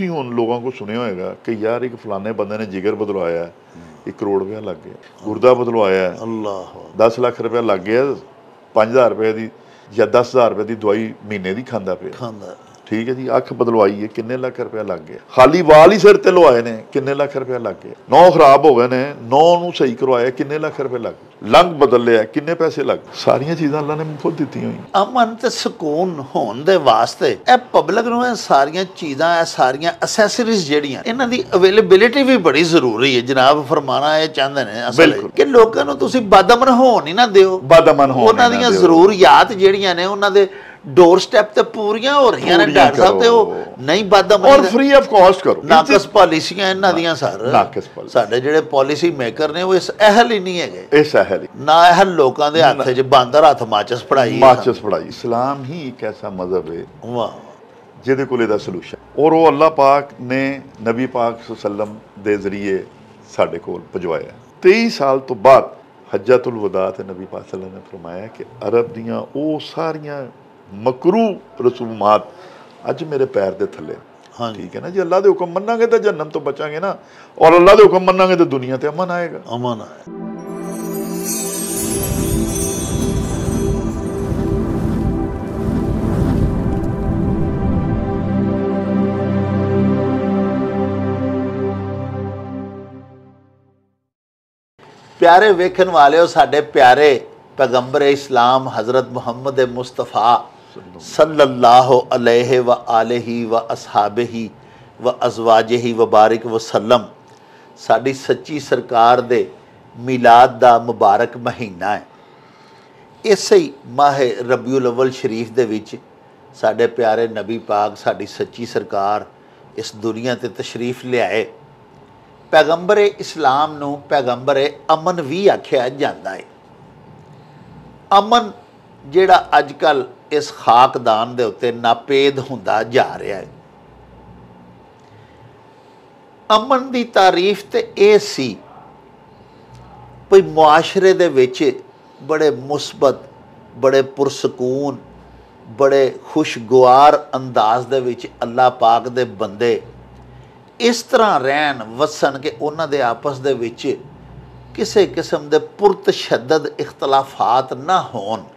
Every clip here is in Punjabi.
ਤੁਸੀਂ ਹੁਣ ਲੋਕਾਂ को सुनिया होगा कि यार एक फलाने बंदे ने जिगर बदलवाया 1 करोड़ रुपया लग गया, गुर्दा बदलवाया अल्लाह 10 लाख रुपया लग गया, 5000 रुपये की या 10,000 रुपये की दवाई महीने की खांदा पे, ठीक है जी। अख बदलवाई है, किन्ने लाख रुपया लग गया। खाली वाल ही सिर ते लवाए ने, किन्ने लाख रुपया लग गया। नौ खराब हो गए ने, नौ नूं सही करवाया, किन्ने लाख रुपये लग गए। लंग बदल लिया, किन्ने पैसे लग गए। सारियां चीज़ां अल्लाह ने मुफ्त दित्ती हुई। अमन ते सुकून होने दे वास्ते ए पब्लिक नूं ए सारियां चीज़ां ए सारियां असैसरीज जिहड़ियां इन्हां दी अवेलेबिलिटी भी बड़ी जरूरी है। जनाब फरमाना ये चाहते हैं असल कि लोकां नूं तुसीं बदअमन होण ही ना दिओ, बदअमन होण उन्हां दियां जरूरियात जिहड़ियां ने उन्हां दे डोर स्टैप ते पूरियां हो रही ने डॉक्टर साहब ते वो नहीं बदअमन और फ्री ऑफ कॉस्ट करो। नाकस पॉलिसियां इन्हां दियां सर साडे जिहड़े पॉलिसी मेकर ने वो इस अहल ही नहीं है, इस अहल ना अहल लोकां दे हत्थ च बांदर हत्थ माचिस फड़ाई। इस्लाम ही एक ऐसा मजहब है वाह जिहदे कोल इहदा सलूशन और वो अल्लाह पाक ने नबी पाक सल्लम दे जरिए साडे कोल पहुंचाया। 23 साल तो बाद हज्जतुल वदा ते नबी पाक सल्लम ने फरमाया कि अरब दियां वो सारियां मकरू रसूमात अज मेरे पैर दे थले। हाँ ठीक है ना जी। अल्लाह दे हुक्म मन्नांगे तो जन्नम तो बचांगे ना, और अल्लाह दे हुक्म मन्नांगे तो दुनिया ते अमन आएगा। अमन आए। प्यारे वेखन वाले हो, साडे प्यारे पैगंबर इस्लाम हज़रत मुहम्मद मुस्तफ़ा सल्लल्लाहु अलैहि व आलिहि व अस्हाबिही व अज़वाजिही व बारिक वसल्लम साडी सच्ची सरकार दे मिलाद दा मुबारक महीना है। इसे ही माह रबीउल अव्वल शरीफ दे विच साडे प्यारे नबी पाक साडी सच्ची सरकार इस दुनिया ते तशरीफ लियाए। पैगंबर इस्लाम नूं पैगंबर अमन भी आख्या जाता है। अमन जिहड़ा अजकल इस खाकदान दे उत्ते नापेद हुंदा जा रहा है। अमन की तारीफ तो यह सी भई मुआशरे दे विच बड़े मुस्बत, बड़े पुरसकून, बड़े खुशगवार अंदाज दे विच अल्लाह पाक दे बंदे इस तरह रहन वसन कि उन्हां दे आपस दे विच किसी किस्म के पुरतशद्दद इख्तलाफात ना होन।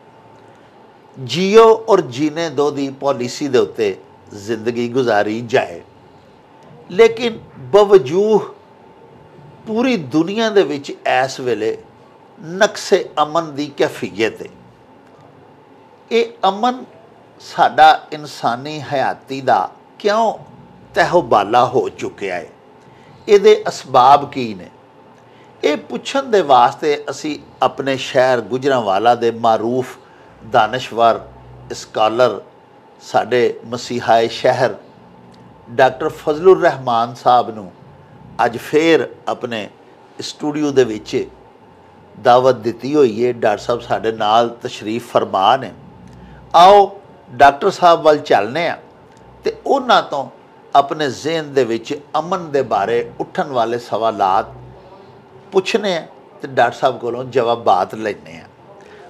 जियो और जीने दो दी पॉलिसी दे उत्ते जिंदगी गुजारी जाए। लेकिन बावजूद पूरी दुनिया दे विच इस वेले नक्शे अमन की कैफियत है। ये अमन साडा इंसानी हयाती दा क्यों तहोबाला हो चुका है, ये असबाब की ने, ये पुछण दे वास्ते असी अपने शहर गुजरांवाला दे मारूफ दानश्वर स्कॉलर साडे मसीहाए शहर डॉक्टर फजलुर रहमान साहब नूं अज फिर अपने स्टूडियो दे विच दावत दिती हुई है। डॉक्टर साहब साडे नाल तशरीफ फरमा ने। आओ डॉक्टर साहब वाल चलने आ ते उन्हां तों अपने ज़हन दे विच अमन दे बारे उठन वाले सवालात पुछने ते डॉक्टर साहब कोलों जवाबात लेने।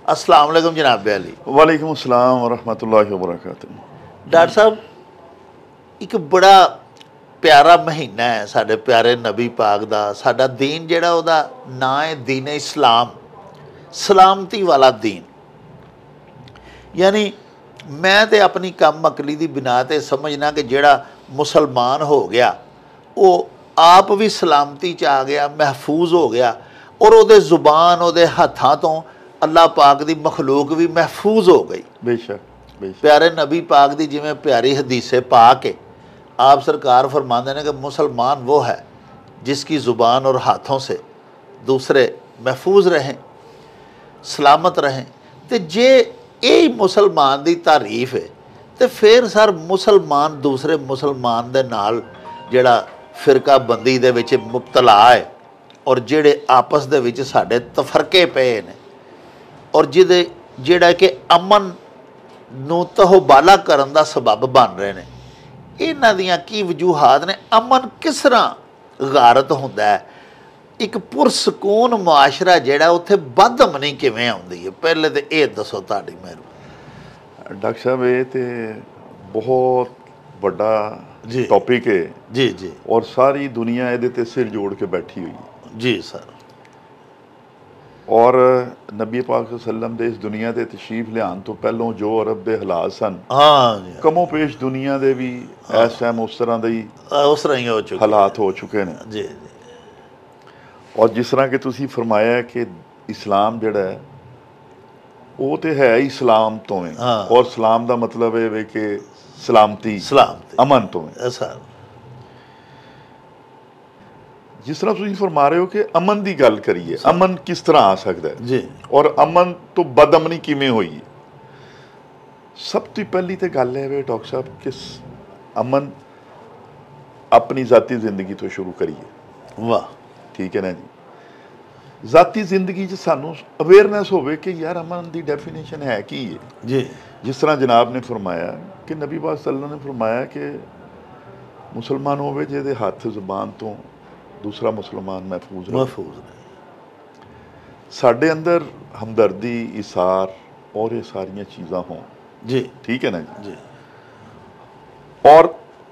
अस्सलाम वालेकुम जनाब अली। वालेकुम अस्सलाम व रहमतुल्लाहि व बरकातुहू। डॉक्टर साहब एक बड़ा प्यारा महीना है साडे प्यारे नबी पाक दा। साडा दीन जिहड़ा उहदा नाम है दीन इस्लाम, सलामती वाला दीन। यानी मैं तो अपनी कम अकली की बिना ते समझना कि जिहड़ा मुसलमान हो गया वो आप भी सलामती च आ गया, महफूज हो गया, और उहदे जुबान उहदे हत्थां तो अल्लाह पाक दी मखलूक भी महफूज हो गई। बेशक प्यारे नबी पाक दी जिमें प्यारी हदीसे पाक है, आप सरकार फरमाते हैं कि मुसलमान वो है जिसकी ज़ुबान और हाथों से दूसरे महफूज रहें, सलामत रहें। तो जे यही मुसलमान की तारीफ है तो फिर सर मुसलमान दूसरे मुसलमान दे नाल जिहड़ा फिरका बंदी दे विच मुबतला है और जिहड़े आपस दे विच साडे तफरके पे ने और जिहड़ा कि अमन नूं तहोबाला करन दा सबब बन रहे हैं, इन्हां दियां की वजूहात ने? अमन किस तरह गारत हुंदा है? एक पुरसकून मुआशरा जिहड़ा उत्थे बदअमनी किवें आउंदी है? पहले तो ये दसो तुहाडी मेहरबानी। डॉक्टर साहब ये तो बहुत बड़ा जी टॉपिक है जी जी और सारी दुनिया ਇਹਦੇ ਤੇ ਸਿਰ ਜੋੜ ਕੇ ਬੈਠੀ ਹੋਈ ਹੈ जी सर ਔਰ ਨਬੀ ਪਾਕ ਸੱਲਮ ਦੇ ਇਸ ਦੁਨੀਆ ਤੇ ਤਸ਼ਰੀਫ ਲਿਆਉਣ ਤੋਂ ਪਹਿਲਾਂ ਜੋ ਅਰਬ ਦੇ ਹਾਲਾਤ ਸਨ हाँ जी ਕਮੋ ਪੇਸ਼ ਦੁਨੀਆ ਦੇ ਵੀ ਇਸ ਟਾਈਮ ਉਸ ਤਰ੍ਹਾਂ ਦੇ ਹੀ उस तरह ही हो चुके ਹਾਲਾਤ ਹੋ ਚੁੱਕੇ ਨੇ जी जी ਔਰ ਜਿਸ ਤਰ੍ਹਾਂ ਕਿ ਤੁਸੀਂ ਫਰਮਾਇਆ ਕਿ ਇਸਲਾਮ ਜਿਹੜਾ ਹੈ ਉਹ ਤੇ ਹੈ ਹੀ ਇਸਲਾਮ ਤੋਂ ਹੈ ਹਾਂ। ਔਰ ਇਸਲਾਮ ਦਾ ਮਤਲਬ ਇਹ ਵੇ ਕਿ ਸਲਾਮਤੀ सलामती ਅਮਨ ਤੋਂ ਹੈ सर ਜਿਸ ਤਰ੍ਹਾਂ ਤੁਸੀਂ ਫਰਮਾ ਰਹੇ ਹੋ ਕਿ ਅਮਨ ਦੀ ਗੱਲ ਕਰੀਏ ਅਮਨ ਕਿਸ ਤਰ੍ਹਾਂ ਆ ਸਕਦਾ ਹੈ जी ਔਰ ਅਮਨ ਤੋਂ ਬਦਅਮਨੀ ਕਿਵੇਂ ਹੋਈ ਹੈ ਸਭ ਤੋਂ ਪਹਿਲੀ ਤੇ ਗੱਲ ਹੈ ਵੇ ਡਾਕਟਰ ਸਾਹਿਬ ਕਿ ਅਮਨ ਆਪਣੀ ਜ਼ਾਤੀ ਜ਼ਿੰਦਗੀ ਤੋਂ ਸ਼ੁਰੂ ਕਰੀਏ वाह ਠੀਕ ਹੈ ਨਾ ਜੀ ਜ਼ਾਤੀ ਜ਼ਿੰਦਗੀ 'ਚ ਸਾਨੂੰ ਅਵੇਅਰਨੈਸ ਹੋਵੇ ਕਿ ਯਾਰ ਅਮਨ ਦੀ ਡੈਫੀਨੇਸ਼ਨ ਹੈ ਕੀ ਹੈ जी ਜਿਸ ਤਰ੍ਹਾਂ ਜਨਾਬ ਨੇ ਫਰਮਾਇਆ ਕਿ ਨਬੀ ਪਾਕ ਸੱਲੱਲਾਹੁ ਅਲੈਹਿ ਵਸੱਲਮ ਨੇ ਫਰਮਾਇਆ ਕਿ ਮੁਸਲਮਾਨ ਹੋਵੇ ਜਿਹਦੇ ਹੱਥ ਜ਼ੁਬਾਨ ਤੋਂ ਦੂਸਰਾ ਮੁਸਲਮਾਨ ਮਹਿਫੂਜ਼ ਰਹੇ महफूज ਸਾਡੇ ਅੰਦਰ ਹਮਦਰਦੀ ਇਸਾਰ ਔਰ ਇਹ ਸਾਰੀਆਂ ਚੀਜ਼ਾਂ ਹੋਣ जी ਠੀਕ ਹੈ ਨਾ ਜੀ जी ਔਰ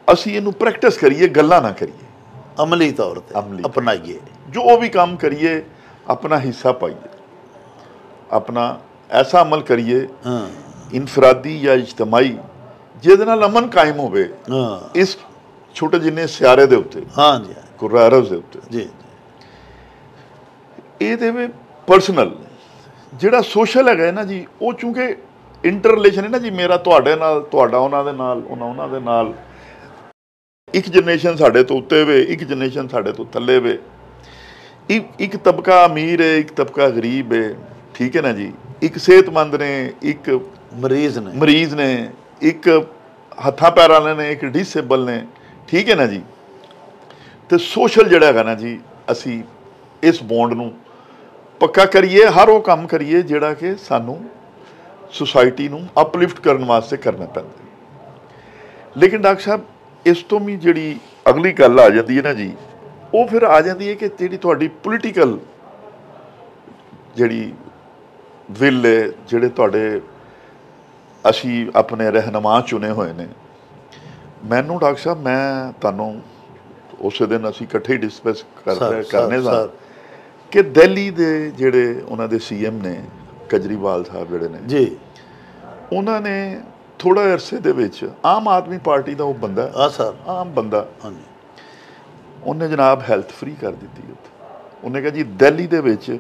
ਅਸੀਂ ਇਹਨੂੰ ਪ੍ਰੈਕਟਿਸ ਕਰੀਏ ਗੱਲਾਂ ਨਾ ਕਰੀਏ अमली तौर पे अमली। अपनाइए ਜੋ ਵੀ ਕੰਮ ਕਰੀਏ ਆਪਣਾ ਹਿੱਸਾ ਪਾਈਏ ਆਪਣਾ ਐਸਾ ਅਮਲ ਕਰੀਏ हाँ ਇਨਫਰਾਦੀ ਜਾਂ ਇਜਤਮਾਈ ਜਿਹਦੇ ਨਾਲ ਅਮਨ ਕਾਇਮ ਹੋਵੇ हाँ ਇਸ ਛੋਟੇ ਜਿੰਨੇ ਸਿਆਰੇ ਦੇ ਉੱਤੇ हाँ जी ਕੁਰਰਾ ਅਰਬ ਦੇ ਉੱਤੇ जी ਇਹਦੇ ਵਿੱਚ ਪਰਸਨਲ ਜਿਹੜਾ ਸੋਸ਼ਲ ਹੈਗਾ ਹੈ ਨਾ ਜੀ ਉਹ ਚੂੰਕਿ ਇੰਟਰ ਰਿਲੇਸ਼ਨ ਹੈ ਨਾ ਜੀ ਮੇਰਾ ਤੁਹਾਡੇ ਨਾਲ ਤੁਹਾਡਾ ਉਹਨਾਂ ਦੇ ਨਾਲ ਉਹਨਾਂ ਦੇ ਨਾਲ ਇੱਕ ਜਨਰੇਸ਼ਨ ਸਾਡੇ ਤੋਂ ਉੱਤੇ ਵੇ ਇੱਕ ਜਨਰੇਸ਼ਨ ਸਾਡੇ ਤੋਂ ਥੱਲੇ ਵੇ ਇੱਕ ਤਬਕਾ ਅਮੀਰ ਹੈ ਇੱਕ ਤਬਕਾ ਗਰੀਬ ਹੈ ਠੀਕ ਹੈ ਨਾ ਜੀ ਇੱਕ ਸਿਹਤਮੰਦ ਨੇ ਇੱਕ मरीज ने ਮਰੀਜ਼ ਨੇ ਇੱਕ ਹੱਥਾਂ ਪੈਰਾਂ ਵਾਲੇ ਨੇ ਇੱਕ ਡਿਸੇਬਲ ਨੇ ਠੀਕ ਹੈ ਨਾ ਜੀ ਤੇ ਸੋਸ਼ਲ ਜਿਹੜਾ ਹੈਗਾ ਨਾ ਜੀ ਅਸੀਂ ਇਸ ਬੌਂਡ ਨੂੰ ਪੱਕਾ ਕਰੀਏ ਹਰ ਉਹ ਕੰਮ ਕਰੀਏ ਜਿਹੜਾ ਕਿ ਸਾਨੂੰ ਸੁਸਾਇਟੀ ਨੂੰ ਅਪਲਿਫਟ ਕਰਨ ਵਾਸਤੇ ਕਰਨਾ ਪੈਂਦਾ ਲੇਕਿਨ ਡਾਕਟਰ ਸਾਹਿਬ ਇਸ ਤੋਂ ਵੀ ਜਿਹੜੀ ਅਗਲੀ ਗੱਲ ਆ ਜਾਂਦੀ ਹੈ ਨਾ ਜੀ ਉਹ ਫਿਰ ਆ ਜਾਂਦੀ ਹੈ ਕਿ ਜਿਹੜੀ ਤੁਹਾਡੀ ਪੋਲੀਟੀਕਲ ਜਿਹੜੀ ਵਿਲ ਹੈ ਜਿਹੜੇ ਤੁਹਾਡੇ ਅਸੀਂ ਆਪਣੇ ਰਹਿਨੁਮਾ ਚੁਣੇ ਹੋਏ ਨੇ ਮੈਨੂੰ ਡਾਕਟਰ ਸਾਹਿਬ ਮੈਂ ਤੁਹਾਨੂੰ ਉਸੇ ਦਿਨ ਅਸੀਂ ਇਕੱਠੇ ਡਿਸਕਸ ਕਰਨੇ ਸਾਂ ਕਿ ਦਿੱਲੀ ਦੇ ਜਿਹੜੇ ਉਹਨਾਂ ਦੇ ਸੀਐਮ ਨੇ ਕੇਜਰੀਵਾਲ ਸਾਹਿਬ ਜਿਹੜੇ ਨੇ जी ਉਹਨਾਂ ਨੇ ਥੋੜਾ ਅਰਸੇ ਦੇ ਵਿੱਚ ਆਮ ਆਦਮੀ ਪਾਰਟੀ ਦਾ ਉਹ ਬੰਦਾ हाँ सर ਆਮ ਬੰਦਾ हाँ जी ਉਹਨੇ ਜਨਾਬ ਹੈਲਥ ਫ੍ਰੀ ਕਰ ਦਿੱਤੀ ਉੱਥੇ ਉਹਨੇ ਕਿਹਾ ਜੀ ਦਿੱਲੀ ਦੇ ਵਿੱਚ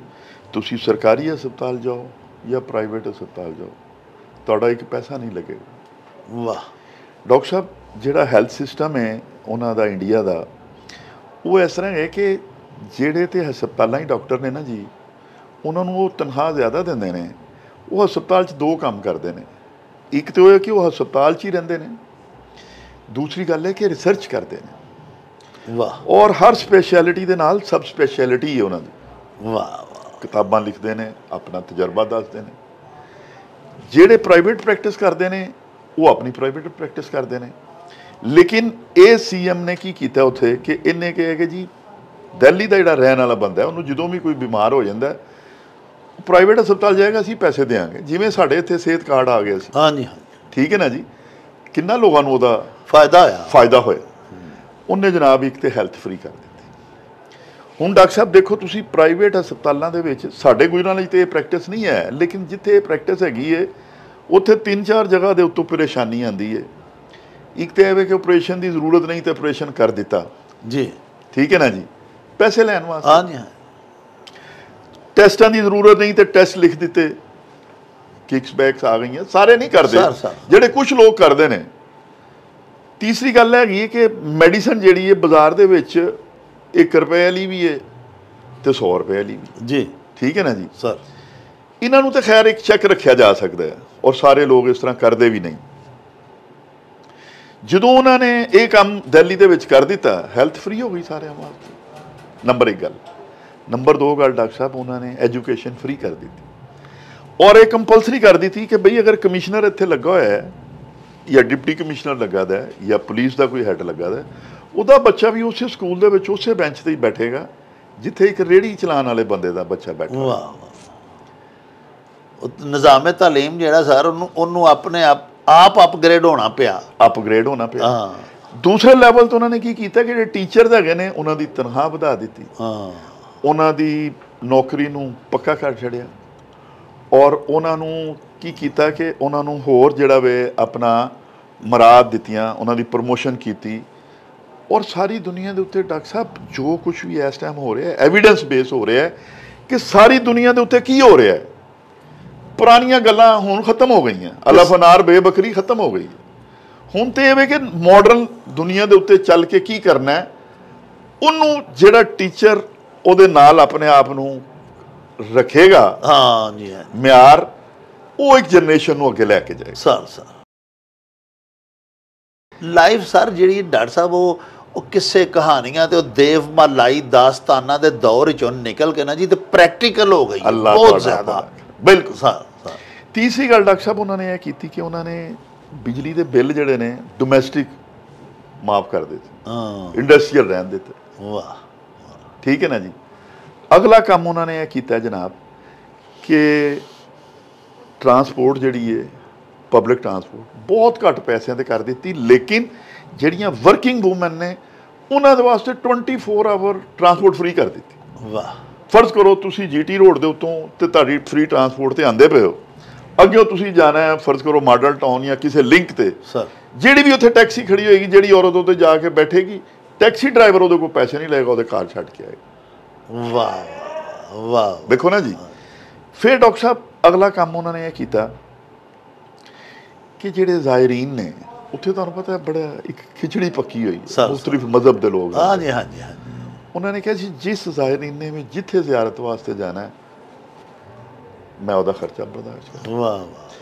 ਤੁਸੀਂ ਸਰਕਾਰੀ ਹਸਪਤਾਲ ਜਾਓ ਜਾਂ ਪ੍ਰਾਈਵੇਟ ਹਸਪਤਾਲ ਜਾਓ ਤੁਹਾਡਾ ਇੱਕ ਪੈਸਾ ਨਹੀਂ ਲੱਗੇਗਾ वाह ਡਾਕਟਰ ਸਾਹਿਬ ਜਿਹੜਾ ਹੈਲਥ ਸਿਸਟਮ ਹੈ ਉਹਨਾਂ ਦਾ ਇੰਡੀਆ ਦਾ ਉਹ ਇਸ ਤਰ੍ਹਾਂ ਹੈ ਕਿ ਜਿਹੜੇ ਤੇ ਹਸਪਤਾਲਾਂ ਹੀ ਡਾਕਟਰ ਨੇ ਨਾ ਜੀ ਉਹਨਾਂ ਨੂੰ ਉਹ ਤਨਖਾਹ ਜ਼ਿਆਦਾ ਦਿੰਦੇ ਨੇ ਉਹ ਹਸਪਤਾਲ 'ਚ ਦੋ ਕੰਮ ਕਰਦੇ ਨੇ ਇੱਕ ਤਾਂ ਉਹ ਹੈ ਕਿ ਉਹ ਹਸਪਤਾਲ 'ਚ ਹੀ ਰਹਿੰਦੇ ਨੇ ਦੂਸਰੀ ਗੱਲ ਹੈ ਕਿ ਰਿਸਰਚ ਕਰਦੇ ਨੇ वाह ਔਰ ਹਰ ਸਪੈਸ਼ਲਿਟੀ ਦੇ ਨਾਲ ਸਬ ਸਪੈਸ਼ਲਿਟੀ ਹੈ ਉਹਨਾਂ ਦੀ वाह वाह ਕਿਤਾਬਾਂ ਲਿਖਦੇ ਨੇ ਆਪਣਾ ਤਜਰਬਾ ਦੱਸਦੇ ਨੇ ਜਿਹੜੇ ਪ੍ਰਾਈਵੇਟ ਪ੍ਰੈਕਟਿਸ ਕਰਦੇ ਨੇ ਉਹ ਆਪਣੀ ਪ੍ਰਾਈਵੇਟ ਪ੍ਰੈਕਟਿਸ ਕਰਦੇ ਨੇ ਲੇਕਿਨ ਇਹ ਸੀਐਮ ਨੇ ਕੀ ਕੀਤਾ ਉੱਥੇ ਕਿ ਇਹਨੇ ਕਿਹਾ ਕਿ ਜੀ ਦਿੱਲੀ ਦਾ ਜਿਹੜਾ ਰਹਿਣ ਵਾਲਾ ਬੰਦਾ ਉਹਨੂੰ ਜਦੋਂ ਵੀ ਕੋਈ ਬਿਮਾਰ ਹੋ ਜਾਂਦਾ ਉਹ ਪ੍ਰਾਈਵੇਟ ਹਸਪਤਾਲ ਜਾਏਗਾ ਅਸੀਂ ਪੈਸੇ ਦੇਵਾਂਗੇ ਜਿਵੇਂ ਸਾਡੇ ਇੱਥੇ ਸਿਹਤ ਕਾਰਡ ਆ ਗਿਆ ਸੀ हाँ जी हाँ ਠੀਕ ਹੈ ਨਾ ਜੀ ਕਿੰਨਾ ਲੋਕਾਂ ਨੂੰ ਉਹਦਾ फायदा है ਫਾਇਦਾ ਹੋਇਆ ਉਹਨੇ ਜਨਾਬ ਇੱਕ ਤੇ ਹੈਲਥ ਫ੍ਰੀ ਕਰ ਦਿੱਤੀ ਹੁਣ ਡਾਕਟਰ ਸਾਹਿਬ ਦੇਖੋ ਤੁਸੀਂ ਪ੍ਰਾਈਵੇਟ ਹਸਪਤਾਲਾਂ ਦੇ ਵਿੱਚ ਸਾਡੇ ਗੁਜਰਾਂ ਲਈ ਤੇ ਇਹ ਪ੍ਰੈਕਟਿਸ ਨਹੀਂ ਹੈ ਲੇਕਿਨ ਜਿੱਥੇ ਇਹ ਪ੍ਰੈਕਟਿਸ ਹੈਗੀ ਹੈ ਉੱਥੇ 3-4 ਜਗ੍ਹਾ ਦੇ ਉੱਤੋਂ ਪਰੇਸ਼ਾਨੀ ਆਉਂਦੀ ਹੈ ਇੱਕ ਤੇ ਇਹ ਵੇ ਕਿ ਆਪਰੇਸ਼ਨ ਦੀ ਜ਼ਰੂਰਤ ਨਹੀਂ ਤੇ ਆਪਰੇਸ਼ਨ ਕਰ ਦਿੱਤਾ जी ਠੀਕ ਹੈ ਨਾ ਜੀ ਪੈਸੇ ਲੈਣ ਵਾਸਤੇ हाँ जी हाँ ਟੈਸਟਾਂ ਦੀ ਜ਼ਰੂਰਤ ਨਹੀਂ ਤੇ ਟੈਸਟ ਲਿਖ ਦਿੱਤੇ ਕਿਕਸ ਬੈਕਸ ਆ ਗਈਆਂ ਸਾਰੇ ਨਹੀਂ ਕਰਦੇ ਸਰ। ਜਿਹੜੇ ਕੁਝ ਲੋਕ ਕਰਦੇ ਨੇ ਤੀਸਰੀ ਗੱਲ ਹੈਗੀ ਹੈ ਕਿ ਮੈਡੀਸਨ ਜਿਹੜੀ ਹੈ ਬਾਜ਼ਾਰ ਦੇ ਵਿੱਚ 1 ਰੁਪਏ ਵਾਲੀ ਵੀ ਹੈ ਤੇ 100 ਰੁਪਏ ਵਾਲੀ ਵੀ जी ਠੀਕ ਹੈ ਨਾ ਜੀ सर ਇਹਨਾਂ ਨੂੰ ਤਾਂ ਖੈਰ ਇੱਕ ਚੈੱਕ ਰੱਖਿਆ ਜਾ ਸਕਦਾ ਹੈ ਔਰ ਸਾਰੇ ਲੋਕ ਇਸ ਤਰ੍ਹਾਂ ਕਰਦੇ ਵੀ ਨਹੀਂ ਜਦੋਂ ਉਹਨਾਂ ਨੇ ਇਹ ਕੰਮ ਦਿੱਲੀ ਦੇ ਵਿੱਚ ਕਰ ਦਿੱਤਾ ਹੈਲਥ ਫ੍ਰੀ ਹੋ ਗਈ ਸਾਰਿਆਂ ਵਾਸਤੇ ਨੰਬਰ 1 ਗੱਲ ਨੰਬਰ 2 ਗੱਲ ਡਾਕਟਰ ਸਾਹਿਬ ਉਹਨਾਂ ਨੇ ਐਜੂਕੇਸ਼ਨ ਫ੍ਰੀ ਕਰ ਦਿੱਤੀ ਔਰ ਇਹ ਕੰਪਲਸਰੀ ਕਰ ਦਿੱਤੀ ਕਿ ਬਈ ਅਗਰ ਕਮਿਸ਼ਨਰ ਇੱਥੇ ਲੱਗਾ ਹੋਇਆ ਹੈ ਜਾਂ ਡਿਪਟੀ ਕਮਿਸ਼ਨਰ ਲੱਗਾ ਦਾ ਜਾਂ ਪੁਲਿਸ ਦਾ ਕੋਈ ਹੈੱਡ ਲੱਗਾ ਦਾ ਉਹਦਾ ਬੱਚਾ ਵੀ ਉਸੇ ਸਕੂਲ ਦੇ ਵਿੱਚ ਉਸੇ ਬੈਂਚ ਤੇ ਹੀ ਬੈਠੇਗਾ ਜਿੱਥੇ ਇੱਕ ਰੇਹੜੀ ਚਲਾਉਣ ਵਾਲੇ ਬੰਦੇ ਦਾ ਬੱਚਾ ਬੈਠਾ वाह ਨਿਜ਼ਾਮ ਤਾਲੀਮ ਜਿਹੜਾ ਸਰ ਉਹਨੂੰ ਆਪਣੇ ਆਪ ਅਪਗ੍ਰੇਡ ਹੋਣਾ ਪਿਆ ਅਪਗ੍ਰੇਡ ਹੋਣਾ ਪਿਆ ਹਾਂ ਦੂਸਰੇ ਲੈਵਲ ਤੋਂ ਉਹਨਾਂ ਨੇ ਕੀ ਕੀਤਾ ਕਿ ਜਿਹੜੇ ਟੀਚਰਸ ਹੈਗੇ ਨੇ ਉਹਨਾਂ ਦੀ ਤਨਖਾਹ ਵਧਾ ਦਿੱਤੀ, ਉਹਨਾਂ ਦੀ ਨੌਕਰੀ ਨੂੰ ਪੱਕਾ ਕਰ ਛੱਡਿਆ, ਔਰ ਉਹਨਾਂ ਨੂੰ ਕੀ ਕੀਤਾ ਕਿ ਉਹਨਾਂ ਨੂੰ ਹੋਰ ਜਿਹੜਾ ਵੇ ਆਪਣਾ ਮਰਾਦ ਦਿੱਤੀਆਂ, ਉਹਨਾਂ ਦੀ ਪ੍ਰਮੋਸ਼ਨ ਕੀਤੀ। ਔਰ ਸਾਰੀ ਦੁਨੀਆ ਦੇ ਉੱਤੇ ਡਾਕਟਰ ਸਾਹਿਬ ਜੋ ਕੁਛ ਵੀ ਇਸ ਟਾਈਮ ਹੋ ਰਿਹਾ ਐਵੀਡੈਂਸ ਬੇਸ ਹੋ ਰਿਹਾ ਕਿ ਸਾਰੀ ਦੁਨੀਆ ਦੇ ਉੱਤੇ ਕੀ ਹੋ ਰਿਹਾ ਹੈ। ਪੁਰਾਣੀਆਂ ਗੱਲਾਂ ਹੁਣ ਖਤਮ ਹੋ ਗਈਆਂ, ਅੱਲਾ ਫਨਾਰ ਬੇਬਕਰੀ ਖਤਮ ਹੋ ਗਈ। ਹੁਣ ਤੇ ਇਹ ਵੇ ਕਿ ਮਾਡਰਨ ਦੁਨੀਆ ਦੇ ਉੱਤੇ ਚੱਲ ਕੇ ਕੀ ਕਰਨਾ ਹੈ, ਉਹਨੂੰ ਜਿਹੜਾ ਟੀਚਰ ਉਹਦੇ ਨਾਲ ਆਪਣੇ ਆਪ ਨੂੰ ਰੱਖੇਗਾ ਜੀ ਮਿਆਰ, ਉਹ ਇੱਕ ਜਨਰੇਸ਼ਨ ਨੂੰ ਅੱਗੇ ਲੈ ਕੇ ਜਾਏਗਾ। ਸਰ ਲਾਈਫ ਸਰ ਜਿਹੜੀ ਡਾਕਟਰ ਸਾਹਿਬ ਉਹ ਕਿਸੇ ਕਹਾਣੀਆਂ ਤੇ ਉਹ ਦੇਵ ਮਲਾਈ ਦਾਸਤਾਨਾਂ ਦੇ ਦੌਰ ਵਿੱਚੋਂ ਨਿਕਲ ਕੇ ਨਾ ਜੀ ਤੇ ਪ੍ਰੈਕਟੀਕਲ ਹੋ ਗਈ ਬਹੁਤ ਜ਼ਿਆਦਾ। ਬਿਲਕੁਲ ਸਰ। ਤੀਸਰੀ ਗੱਲ ਡਾਕਟਰ ਸਾਹਿਬ ਉਹਨਾਂ ਨੇ ਇਹ ਕੀਤੀ ਕਿ ਉਹਨਾਂ ਨੇ ਬਿਜਲੀ ਦੇ ਬਿੱਲ ਜਿਹੜੇ ਨੇ ਡੋਮੈਸਟਿਕ ਮਾਫ ਕਰ ਦਿੱਤੇ, ਇੰਡਸਟਰੀਅਲ ਰਹਿਣ ਦਿੱਤੇ। ਵਾਹ, ਠੀਕ ਹੈ ਨਾ ਜੀ। ਅਗਲਾ ਕੰਮ ਉਹਨਾਂ ਨੇ ਇਹ ਕੀਤਾ ਜਨਾਬ ਕਿ ਟਰਾਂਸਪੋਰਟ ਜਿਹੜੀ ਹੈ ਪਬਲਿਕ ਟਰਾਂਸਪੋਰਟ ਬਹੁਤ ਘੱਟ ਪੈਸਿਆਂ 'ਤੇ ਕਰ ਦਿੱਤੀ, ਲੇਕਿਨ ਜਿਹੜੀਆਂ ਵਰਕਿੰਗ ਵੂਮਨ ਨੇ ਉਹਨਾਂ ਦੇ ਵਾਸਤੇ 24 ਆਵਰ ਟਰਾਂਸਪੋਰਟ ਫ੍ਰੀ ਕਰ ਦਿੱਤੀ। ਵਾਹ। ਫਰਜ਼ ਕਰੋ ਤੁਸੀਂ GT ਰੋਡ ਦੇ ਉੱਤੋਂ ਤੇ ਤੁਹਾਡੀ ਫ੍ਰੀ ਟਰਾਂਸਪੋਰਟ 'ਤੇ ਆਉਂਦੇ ਪਏ ਹੋ, ਅੱਗੇ ਤੁਸੀਂ ਜਾਣਾ ਹੈ ਫਰਜ਼ ਕਰੋ ਮਾਡਲ ਟਾਊਨ ਜਾਂ ਕਿਸੇ ਲਿੰਕ 'ਤੇ, ਸਰ ਜਿਹੜੀ ਵੀ ਉੱਥੇ ਟੈਕਸੀ ਖੜੀ ਹੋਏਗੀ, ਜਿਹੜੀ ਔਰਤ ਉੱਤੇ ਜਾ ਕੇ ਬੈਠੇਗੀ, ਟੈਕਸੀ ਡਰਾਈਵਰ ਉਹਦੇ ਕੋਲ ਪੈਸੇ ਨਹੀਂ ਲਏਗਾ, ਉਹਦੇ ਕਾਰ ਛੱਡ ਕੇ ਆਏਗਾ। ਵਾਹ ਵਾਹ, ਦੇਖੋ ਨਾ ਜੀ। ਫਿਰ ਡਾਕਟਰ ਸਾਹਿਬ ਅਗਲਾ ਕੰਮ ਉਹਨਾਂ ਨੇ ਇਹ ਕੀਤਾ ਕਿ ਜਿਹੜੇ ਜ਼ਾਇਰੀਨ ਨੇ ਉੱਥੇ ਤੁਹਾਨੂੰ ਪਤਾ ਬੜਾ ਇੱਕ ਖਿਚੜੀ ਪੱਕੀ ਹੋਈ ਹੈ, ਮੁਖਤਲਿਫ ਮਜ਼ਹਬ ਦੇ ਲੋਕ। ਹਾਂਜੀ। ਉਹਨਾਂ ਨੇ ਕਿਹਾ ਸੀ ਜਿਸ ਜ਼ਾਇਰੀਨ ਨੇ ਵੀ ਜਿੱਥੇ ਜ਼ਿਆਰਤ ਵਾਸਤੇ ਜਾਣਾ ਮੈਂ ਉਹਦਾ ਖਰਚਾ ਬਰਦਾਸ਼ਤ ਕਰਾਂ। ਵਾਹ।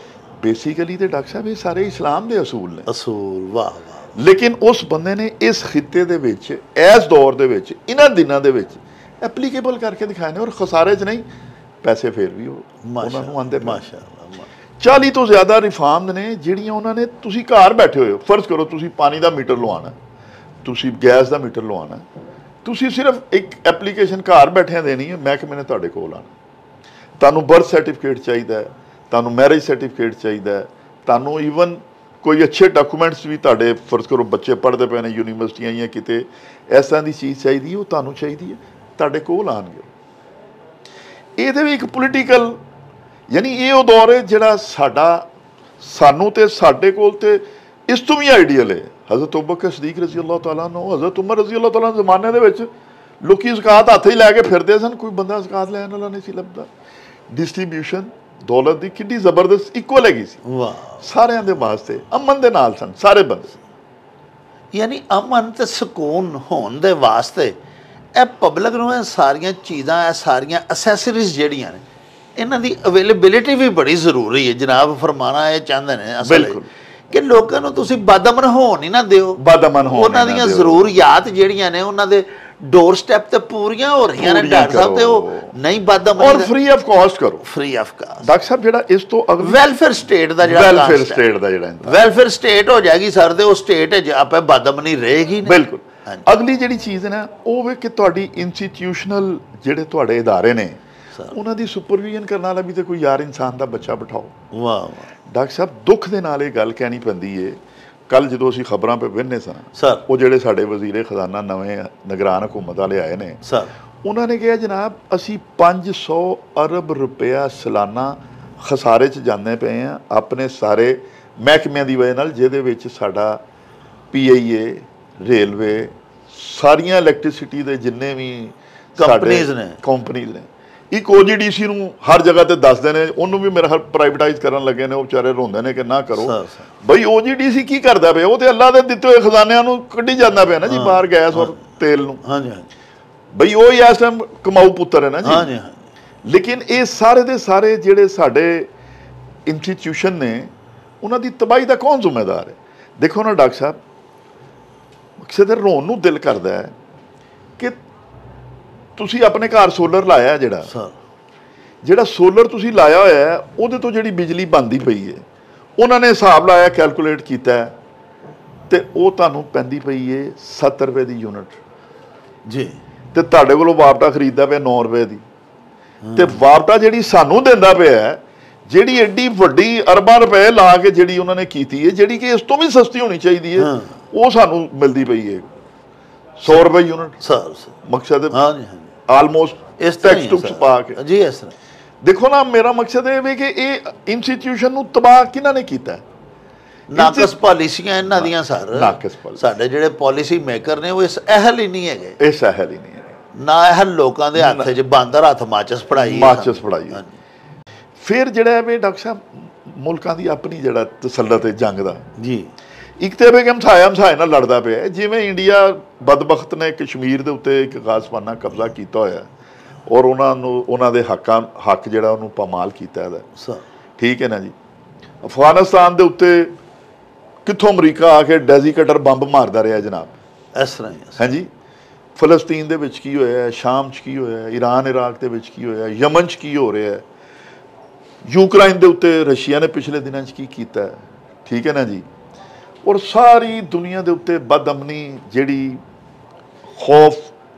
ਬੇਸਿਕਲੀ ਤੇ ਡਾਕਟਰ ਸਾਹਿਬ ਇਹ ਸਾਰੇ ਇਸਲਾਮ ਦੇ ਅਸੂਲ ਨੇ। ਅਸੂਲ। ਵਾਹ। ਲੇਕਿਨ ਉਸ ਬੰਦੇ ਨੇ ਇਸ ਖਿੱਤੇ ਦੇ ਵਿੱਚ ਇਸ ਦੌਰ ਦੇ ਵਿੱਚ ਇਹਨਾਂ ਦਿਨਾਂ ਦੇ ਵਿੱਚ ਐਪਲੀਕੇਬਲ ਕਰਕੇ ਦਿਖਾਏ ਨੇ, ਔਰ ਖਸਾਰੇ 'ਚ ਨਹੀਂ, ਪੈਸੇ ਫਿਰ ਵੀ ਉਹਨਾਂ ਨੂੰ ਆਉਂਦੇ। ਮਾਸ਼ਾਅੱਲਾ। 40 ਤੋਂ ਜ਼ਿਆਦਾ ਰਿਫਾਰਮਸ ਨੇ ਜਿਹੜੀਆਂ ਉਹਨਾਂ ਨੇ, ਤੁਸੀਂ ਘਰ ਬੈਠੇ ਹੋਏ ਹੋ, ਫਰਜ਼ ਕਰੋ ਤੁਸੀਂ ਪਾਣੀ ਦਾ ਮੀਟਰ ਲਵਾਉਣਾ, ਤੁਸੀਂ ਗੈਸ ਦਾ ਮੀਟਰ ਲਵਾਉਣਾ, ਤੁਸੀਂ ਸਿਰਫ ਇੱਕ ਐਪਲੀਕੇਸ਼ਨ ਘਰ ਬੈਠਿਆਂ ਦੇਣੀ ਹੈ, ਮਹਿਕਮੇ ਨੇ ਤੁਹਾਡੇ ਕੋਲ ਆਉਣਾ। ਤੁਹਾਨੂੰ ਬਰਥ ਸਰਟੀਫਿਕੇਟ ਚਾਹੀਦਾ ਹੈ, ਤੁਹਾਨੂੰ ਮੈਰਿਜ ਸਰਟੀਫਿਕੇਟ ਚਾਹੀਦਾ ਹੈ, ਤੁਹਾਨੂੰ ਈਵਨ ਕੋਈ ਅੱਛੇ ਡਾਕੂਮੈਂਟਸ ਵੀ ਤੁਹਾਡੇ ਫਰਜ਼ ਕਰੋ ਬੱਚੇ ਪੜ੍ਹਦੇ ਪਏ ਨੇ ਯੂਨੀਵਰਸਿਟੀਆਂ ਜਾਂ ਕਿਤੇ, ਇਸ ਤਰ੍ਹਾਂ ਦੀ ਚੀਜ਼ ਚਾਹੀਦੀ, ਉਹ ਤੁਹਾਨੂੰ ਚਾਹੀਦੀ ਹੈ, ਤੁਹਾਡੇ ਕੋਲ ਆਉਣਗੇ। ਇਹਦੇ ਵੀ ਇੱਕ ਪੋਲੀਟੀਕਲ, ਯਾਨੀ ਇਹ ਉਹ ਦੌਰ ਹੈ ਜਿਹੜਾ ਸਾਨੂੰ ਤੇ ਸਾਡੇ ਕੋਲ ਤੇ ਇਸ ਤੋਂ ਵੀ ਆਈਡੀਅਲ ਹੈ। ਹਜ਼ਰਤ ਅਬੂ ਬਕਰ ਸਦੀਕ ਰਜ਼ੀ ਅੱਲਾਹ ਤਾਲਾ ਨੂੰ, ਹਜ਼ਰਤ ਉਮਰ ਰਜ਼ੀ ਅੱਲਾਹ ਤਾਲਾ ਦੇ ਜ਼ਮਾਨੇ ਦੇ ਵਿੱਚ ਲੋਕੀ ਜ਼ਕਾਤ ਹੱਥ ਹੀ ਲੈ ਕੇ ਫਿਰਦੇ ਸਨ, ਕੋਈ ਬੰਦਾ ਜ਼ਕਾਤ ਲੈਣ ਵਾਲਾ ਨਹੀਂ ਸੀ ਲੱਭਦਾ। ਡਿਸਟਰੀਬਿਊਸ਼ਨ ਦੌਲਤ ਦੀ ਕਿੰਨੀ ਜ਼ਬਰਦਸਤ ਇਕੁਅਲ ਹੈਗੀ ਸੀ। ਵਾਹ। ਸਾਰਿਆਂ ਦੇ ਵਾਸਤੇ ਅਮਨ ਦੇ ਨਾਲ ਸਨ ਸਾਰੇ ਬੰਦੇ। ਯਾਨੀ ਅਮਨ ਤੇ ਸਕੂਨ ਹੋਣ ਦੇ ਵਾਸਤੇ ਇਹ ਪਬਲਿਕ ਨੂੰ ਇਹ ਸਾਰੀਆਂ ਚੀਜ਼ਾਂ, ਇਹ ਸਾਰੀਆਂ ਅਸੈਸਰੀਜ਼ ਜਿਹੜੀਆਂ ਨੇ, ਇਹਨਾਂ ਦੀ ਅਵੇਲੇਬਿਲਿਟੀ ਵੀ ਬੜੀ ਜ਼ਰੂਰੀ ਹੈ। ਜਨਾਬ ਫਰਮਾਨਾ ਇਹ ਚਾਹੁੰਦੇ ਨੇ ਅਸਲ ਕਿ ਲੋਕਾਂ ਨੂੰ ਤੁਸੀਂ ਬਦਅਮਨ ਹੋਣ ਹੀ ਨਾ ਦਿਓ। ਉਹਨਾਂ ਦੀਆਂ ਜ਼ਰੂਰੀਆਤ ਜਿਹੜੀਆਂ ਨੇ ਉਹਨਾਂ ਦੇ ਡੋਰ ਸਟੈਪ ਤੇ ਪੂਰੀਆਂ ਹੋ ਰਹੀਆਂ ਨੇ ਡਾਕਟਰ ਸਾਹਿਬ, ਤੇ ਉਹ ਨਹੀਂ ਬਦਅਮਨ, ਔਰ ਫ੍ਰੀ ਆਫ ਕਾਸਟ ਕਰੋ। ਫ੍ਰੀ ਆਫ ਕਾਸਟ ਡਾਕਟਰ ਸਾਹਿਬ ਜਿਹੜਾ ਇਸ ਤੋਂ ਵੈਲਫੇਅਰ ਸਟੇਟ ਦਾ ਜਿਹੜਾ ਵੈਲਫੇਅਰ ਸਟੇਟ ਹੋ ਜਾਏਗੀ ਸਰ, ਤੇ ਉਹ ਸਟੇਟ ਹੈ ਆਪੇ ਬਦਅਮਨੀ ਰਹੇਗੀ। ਬਿਲਕੁਲ। ਅਗਲੀ ਜਿਹੜੀ ਚੀਜ਼ ਹੈ ਨਾ ਉਹ ਵੇ ਕਿ ਤੁਹਾਡੀ ਇੰਸਟੀਟਿਊਸ਼ਨਲ ਜਿਹੜੇ ਤੁਹਾਡੇ ਅਦਾਰੇ ਨੇ ਉਹਨਾਂ ਦੀ ਸੁਪਰਵੀਜ਼ਨ ਕਰਨ ਵਾਲਾ ਵੀ ਤੇ ਕੋਈ ਯਾਰ ਇਨਸਾਨ ਦਾ ਬੱਚਾ ਬਿਠਾਓ। ਵਾਹ। ਡਾਕਟਰ ਸਾਹਿਬ ਦੁੱਖ ਦੇ ਨਾਲ ਇਹ ਗੱਲ ਕਹਿਣੀ ਪੈਂਦੀ ਏ, ਕੱਲ ਜਦੋਂ ਅਸੀਂ ਖਬਰਾਂ 'ਤੇ ਵੇਖਦੇ ਸਾਂ, ਉਹ ਜਿਹੜੇ ਸਾਡੇ ਵਜ਼ੀਰੇ ਖਜ਼ਾਨਾ ਨਵੇਂ ਨਿਗਰਾਨ ਹਕੂਮਤ ਵਾਲੇ ਆਏ ਨੇ, ਉਹਨਾਂ ਨੇ ਕਿਹਾ ਜਨਾਬ ਅਸੀਂ 500 ਅਰਬ ਰੁਪਇਆ ਸਾਲਾਨਾ ਖਸਾਰੇ 'ਚ ਜਾਂਦੇ ਪਏ ਹਾਂ ਆਪਣੇ ਸਾਰੇ ਮਹਿਕਮਿਆਂ ਦੀ ਵਜ੍ਹਾ ਨਾਲ, ਜਿਹਦੇ ਵਿੱਚ ਸਾਡਾ PIA, ਰੇਲਵੇ, ਸਾਰੀਆਂ ਇਲੈਕਟ੍ਰਿਸਿਟੀ ਦੇ ਜਿੰਨੇ ਵੀ ਕੰਪਨੀਜ਼ ਨੇ, ਇੱਕ OGDC ਨੂੰ ਹਰ ਜਗ੍ਹਾ ਤੇ ਦੱਸਦੇ ਨੇ, ਉਹਨੂੰ ਵੀ ਮੇਰਾ ਪ੍ਰਾਈਵੇਟਾਈਜ਼ ਕਰਨ ਲੱਗੇ ਨੇ, ਉਹ ਵਿਚਾਰੇ ਰੋਂਦੇ ਨੇ ਕਿ ਨਾ ਕਰੋ ਬਈ। OGDC ਕੀ ਕਰਦਾ ਪਿਆ? ਉਹ ਤੇ ਅੱਲਾ ਦੇ ਦਿੱਤੇ ਹੋਏ ਖਜ਼ਾਨਿਆਂ ਨੂੰ ਕੱਢੀ ਜਾਂਦਾ ਪਿਆ ਨਾ ਜੀ ਬਾਹਰ, ਗੈਸ ਔਰ ਤੇਲ ਨੂੰ। ਬਈ ਉਹ ਹੀ ਇਸ ਟਾਈਮ ਕਮਾਊ ਪੁੱਤਰ ਹੈ ਨਾ ਜੀ। ਲੇਕਿਨ ਇਹ ਸਾਰੇ ਦੇ ਸਾਰੇ ਜਿਹੜੇ ਸਾਡੇ ਇੰਸਟੀਟਿਊਸ਼ਨ ਨੇ, ਉਹਨਾਂ ਦੀ ਤਬਾਹੀ ਦਾ ਕੌਣ ਜ਼ਿੰਮੇਦਾਰ ਹੈ? ਦੇਖੋ ਨਾ ਡਾਕਟਰ ਸਾਹਿਬ, ਕਿਸੇ ਦੇ ਰੋਣ ਨੂੰ ਦਿਲ ਕਰਦਾ ਹੈ ਕਿ ਤੁਸੀਂ ਆਪਣੇ ਘਰ ਸੋਲਰ ਲਾਇਆ, ਜਿਹੜਾ ਸੋਲਰ ਤੁਸੀਂ ਲਾਇਆ ਹੋਇਆ ਹੈ ਉਹਦੇ ਤੋਂ ਜਿਹੜੀ ਬਿਜਲੀ ਬਣਦੀ ਪਈ ਹੈ, ਉਹਨਾਂ ਨੇ ਹਿਸਾਬ ਲਾਇਆ, ਕੈਲਕੂਲੇਟ ਕੀਤਾ ਤੇ ਉਹ ਤੁਹਾਨੂੰ ਪੈਂਦੀ ਪਈ ਹੈ 70 ਰੁਪਏ ਦੀ ਯੂਨਿਟ ਜੀ, ਤੇ ਤੁਹਾਡੇ ਕੋਲੋਂ ਵਾਪਟਾ ਖਰੀਦਦਾ ਪਿਆ 9 ਰੁਪਏ ਦੀ। ਤੇ ਵਾਪਟਾ ਜਿਹੜੀ ਸਾਨੂੰ ਦਿੰਦਾ ਪਿਆ, ਜਿਹੜੀ ਐਡੀ ਵੱਡੀ ਅਰਬਾਂ ਰੁਪਏ ਲਾ ਕੇ ਜਿਹੜੀ ਉਹਨਾਂ ਨੇ ਕੀਤੀ ਹੈ, ਜਿਹੜੀ ਕਿ ਇਸ ਤੋਂ ਵੀ ਸਸਤੀ ਹੋਣੀ ਚਾਹੀਦੀ ਹੈ, ਉਹ ਸਾਨੂੰ ਮਿਲਦੀ ਪਈ ਹੈ 100 ਰੁਪਏ ਯੂਨਿਟ ਸਰ ਮਕਸਦ ਹਾਂ ਜੀ, ਆਲਮੋਸਟ ਇਸ ਤਰ੍ਹਾਂ ਟੈਕਸ ਟੁਕਸ ਪਾ ਕੇ ਜੀ ਇਸ ਤਰ੍ਹਾਂ। ਦੇਖੋ ਨਾ, ਮੇਰਾ ਮਕਸਦ ਇਹ ਵੀ ਕਿ ਇਹ ਇੰਸਟੀਟਿਊਸ਼ਨ ਨੂੰ ਤਬਾਹ ਕਿਹਨਾਂ ਨੇ ਕੀਤਾ? ਨਾਕਸ ਪਾਲਿਸੀਆਂ ਇਹਨਾਂ ਦੀਆਂ ਸਰ। NOx policy. ਸਾਡੇ ਜਿਹੜੇ ਪਾਲਿਸੀ ਮੇਕਰ ਨੇ ਉਹ ਇਸ ਅਹਿਲ ਹੀ ਨਹੀਂ ਹੈਗੇ। ਇਹ ਸਹਿਲ ਹੀ ਨਹੀਂ ਹੈ। ਨਾ ਅਹਿਲ ਲੋਕਾਂ ਦੇ ਹੱਥ 'ਚ ਬਾਂਦਰ ਹੱਥ ਮਾਚਸ ਫੜਾਈ। ਮਾਚਸ ਫੜਾਈ। ਫਿਰ ਜਿਹੜਾ ਹੈ ਵੀ ਡਾਕਟਰ ਸਾਹਿਬ ਮੁਲਕਾਂ ਦੀ ਆਪਣੀ ਜਿਹੜਾ ਤਸੱਲਤ ਹੈ ਜੰਗ ਦਾ ਜੀ, ਇੱਕ ਤੇ ਵੀ ਹਮਸਾਏ ਨਾਲ ਲੜਦਾ ਪਿਆ। ਜਿਵੇਂ ਇੰਡੀਆ ਬਦਬਖਤ ਨੇ ਕਸ਼ਮੀਰ ਦੇ ਉੱਤੇ ਇੱਕ ਖਾਸਵਾਨਾ ਕਬਜ਼ਾ ਕੀਤਾ ਹੋਇਆ ਔਰ ਉਹਨਾਂ ਦੇ ਹੱਕ ਜਿਹੜਾ ਉਹਨੂੰ ਪਾਮਾਲ ਕੀਤਾ ਇਹਦਾ, ਠੀਕ ਹੈ ਨਾ ਜੀ। ਅਫਗਾਨਿਸਤਾਨ ਦੇ ਉੱਤੇ ਕਿੱਥੋਂ ਅਮਰੀਕਾ ਆ ਕੇ ਡੈਜ਼ੀਕਟਰ ਬੰਬ ਮਾਰਦਾ ਰਿਹਾ ਜਨਾਬ, ਇਸ ਤਰ੍ਹਾਂ ਹਾਂਜੀ। ਫਲਸਤੀਨ ਦੇ ਵਿੱਚ ਕੀ ਹੋਇਆ, ਸ਼ਾਮ 'ਚ ਕੀ ਹੋਇਆ, ਈਰਾਨ ਇਰਾਕ ਦੇ ਵਿੱਚ ਕੀ ਹੋਇਆ, ਯਮਨ 'ਚ ਕੀ ਹੋ ਰਿਹਾ, ਯੂਕਰਾਈਨ ਦੇ ਉੱਤੇ ਰਸ਼ੀਆ ਨੇ ਪਿਛਲੇ ਦਿਨਾਂ 'ਚ ਕੀ ਕੀਤਾ, ਠੀਕ ਹੈ ਨਾ ਜੀ। ਔਰ ਸਾਰੀ ਦੁਨੀਆ ਦੇ ਉੱਤੇ ਬਦਅਮਨੀ ਜਿਹੜੀ ਖੌਫ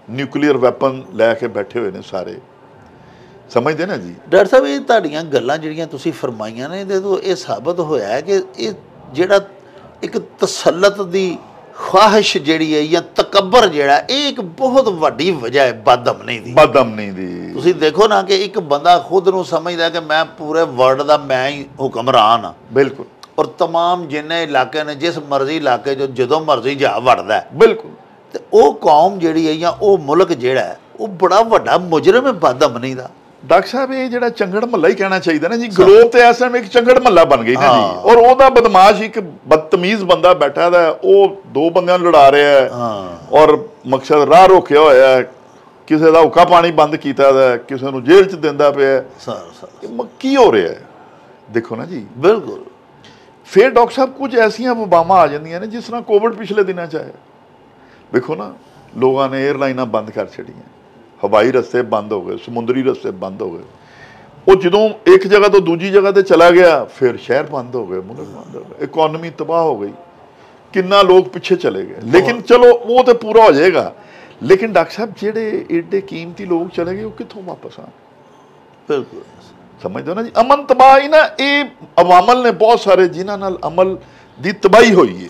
ਨਿਊਕਲੀਅਰ ਵੈਪਨ ਲੈ ਕੇ ਬੈਠੇ ਹੋਏ ਨੇ ਸਾਰੇ, ਸਮਝਦੇ ਨਾ ਜੀ। ਡਾਕਟਰ ਸਾਹਿਬ ਇਹ ਤੁਹਾਡੀਆਂ ਗੱਲਾਂ ਜਿਹੜੀਆਂ ਤੁਸੀਂ ਫਰਮਾਈਆਂ ਨੇ ਇਹਦੇ ਤੋਂ ਇਹ ਸਾਬਤ ਹੋਇਆ ਹੈ ਕਿ ਇਹ ਜਿਹੜਾ ਇੱਕ ਤਸੱਲਤ ਦੀ ਖਵਾਹਿਸ਼ ਜਿਹੜੀ ਹੈ ਜਾਂ ਤਕੱਬਰ ਜਿਹੜਾ, ਇਹ ਇੱਕ ਬਹੁਤ ਵੱਡੀ ਵਜ੍ਹਾ ਹੈ ਬਦਅਮਨੀ ਦੀ। ਬਦਅਮਨੀ ਦੀ ਤੁਸੀਂ ਦੇਖੋ ਨਾ ਕਿ ਇੱਕ ਬੰਦਾ ਖੁਦ ਨੂੰ ਸਮਝਦਾ ਕਿ ਮੈਂ ਪੂਰੇ ਵਰਲਡ ਦਾ ਮੈਂ ਹੀ ਹੁਕਮਰਾਨ ਹਾਂ। ਬਿਲਕੁਲ। ਔਰ तमाम ਜਿੰਨੇ ਇਲਾਕੇ ਨੇ ਜਿਸ ਮਰਜ਼ੀ ਇਲਾਕੇ 'ਚ ਜਦੋਂ ਮਰਜ਼ੀ ਜਾ ਵੜਦਾ ਹੈ। ਬਿਲਕੁਲ। ਤੇ ਉਹ ਕੌਮ ਜਿਹੜੀ ਹੈ ਜਾਂ ਉਹ ਮੁਲਕ ਜਿਹੜਾ ਹੈ ਉਹ ਬੜਾ ਵੱਡਾ ਮੁਜਰਮ ਹੈ ਬਦਅਮਨੀ ਦਾ। ਡਾਕਟਰ ਸਾਹਿਬ ਇਹ ਜਿਹੜਾ ਚੰਗੜ ਮਹੱਲਾ ਹੀ ਕਹਿਣਾ ਚਾਹੀਦਾ ਨਾ ਜੀ। ਗਲੋਬ ਤੇ ਇਸ ਟਾਈਮ ਇੱਕ ਚੰਗੜ ਮਹੱਲਾ ਬਣ ਗਈ ਨਾ ਜੀ। ਔਰ ਉਹਦਾ ਬਦਮਾਸ਼ ਇੱਕ ਬਦਤਮੀਜ਼ ਬੰਦਾ ਬੈਠਾ ਦਾ, ਉਹ ਦੋ ਬੰਦਿਆਂ ਨੂੰ ਲੜਾ ਰਿਹਾ ਹੈ ਔਰ ਮਕਸਦ ਰਾਹ ਰੋਕਿਆ ਹੋਇਆ ਹੈ, ਕਿਸੇ ਦਾ ਹੁੱਕਾ ਪਾਣੀ ਬੰਦ ਕੀਤਾ ਦਾ, ਕਿਸੇ ਨੂੰ ਜੇਲ੍ਹ 'ਚ ਦਿੰਦਾ ਪਿਆ। ਕੀ ਹੋ ਰਿਹਾ ਹੈ ਦੇਖੋ ਨਾ ਜੀ। ਬਿਲਕੁਲ। ਫਿਰ ਡਾਕਟਰ ਸਾਹਿਬ ਕੁਝ ਐਸੀਆਂ ਵਬਾਵਾਂ ਆ ਜਾਂਦੀਆਂ ਨੇ ਜਿਸ ਤਰ੍ਹਾਂ ਕੋਵਿਡ ਪਿਛਲੇ ਦਿਨਾਂ 'ਚ ਆਇਆ। ਵੇਖੋ ਨਾ, ਲੋਕਾਂ ਨੇ ਏਅਰਲਾਈਨਾਂ ਬੰਦ ਕਰ ਛੱਡੀਆਂ, ਹਵਾਈ ਰਸਤੇ ਬੰਦ ਹੋ ਗਏ, ਸਮੁੰਦਰੀ ਰਸਤੇ ਬੰਦ ਹੋ ਗਏ। ਉਹ ਜਦੋਂ ਇੱਕ ਜਗ੍ਹਾ ਤੋਂ ਦੂਜੀ ਜਗ੍ਹਾ ਤੇ ਚਲਾ ਗਿਆ ਫਿਰ ਸ਼ਹਿਰ ਬੰਦ ਹੋ ਗਏ, ਮੁਲਕ ਬੰਦ ਹੋ ਗਏ, ਇਕੋਨਮੀ ਤਬਾਹ ਹੋ ਗਈ, ਕਿੰਨਾ ਲੋਕ ਪਿੱਛੇ ਚਲੇ ਗਏ। ਲੇਕਿਨ ਚਲੋ ਉਹ ਤੇ ਪੂਰਾ ਹੋ ਜਾਏਗਾ। ਲੇਕਿਨ ਡਾਕਟਰ ਸਾਹਿਬ ਜਿਹੜੇ ਏਡੇ ਕੀਮਤੀ ਲੋਕ ਚਲੇ ਗਏ ਉਹ ਕਿੱਥੋਂ ਵਾਪਸ ਆਣ? ਬਿਲਕੁਲ ਸਮਝਦੇ ਹੋ ਨਾ ਜੀ। ਅਮਨ ਤਬਾਹੀ ਨਾ ਇਹ ਅਵਾਮਲ ਨੇ ਬਹੁਤ ਸਾਰੇ ਜਿਨ੍ਹਾਂ ਨਾਲ ਅਮਲ ਦੀ ਤਬਾਹੀ ਹੋਈ ਹੈ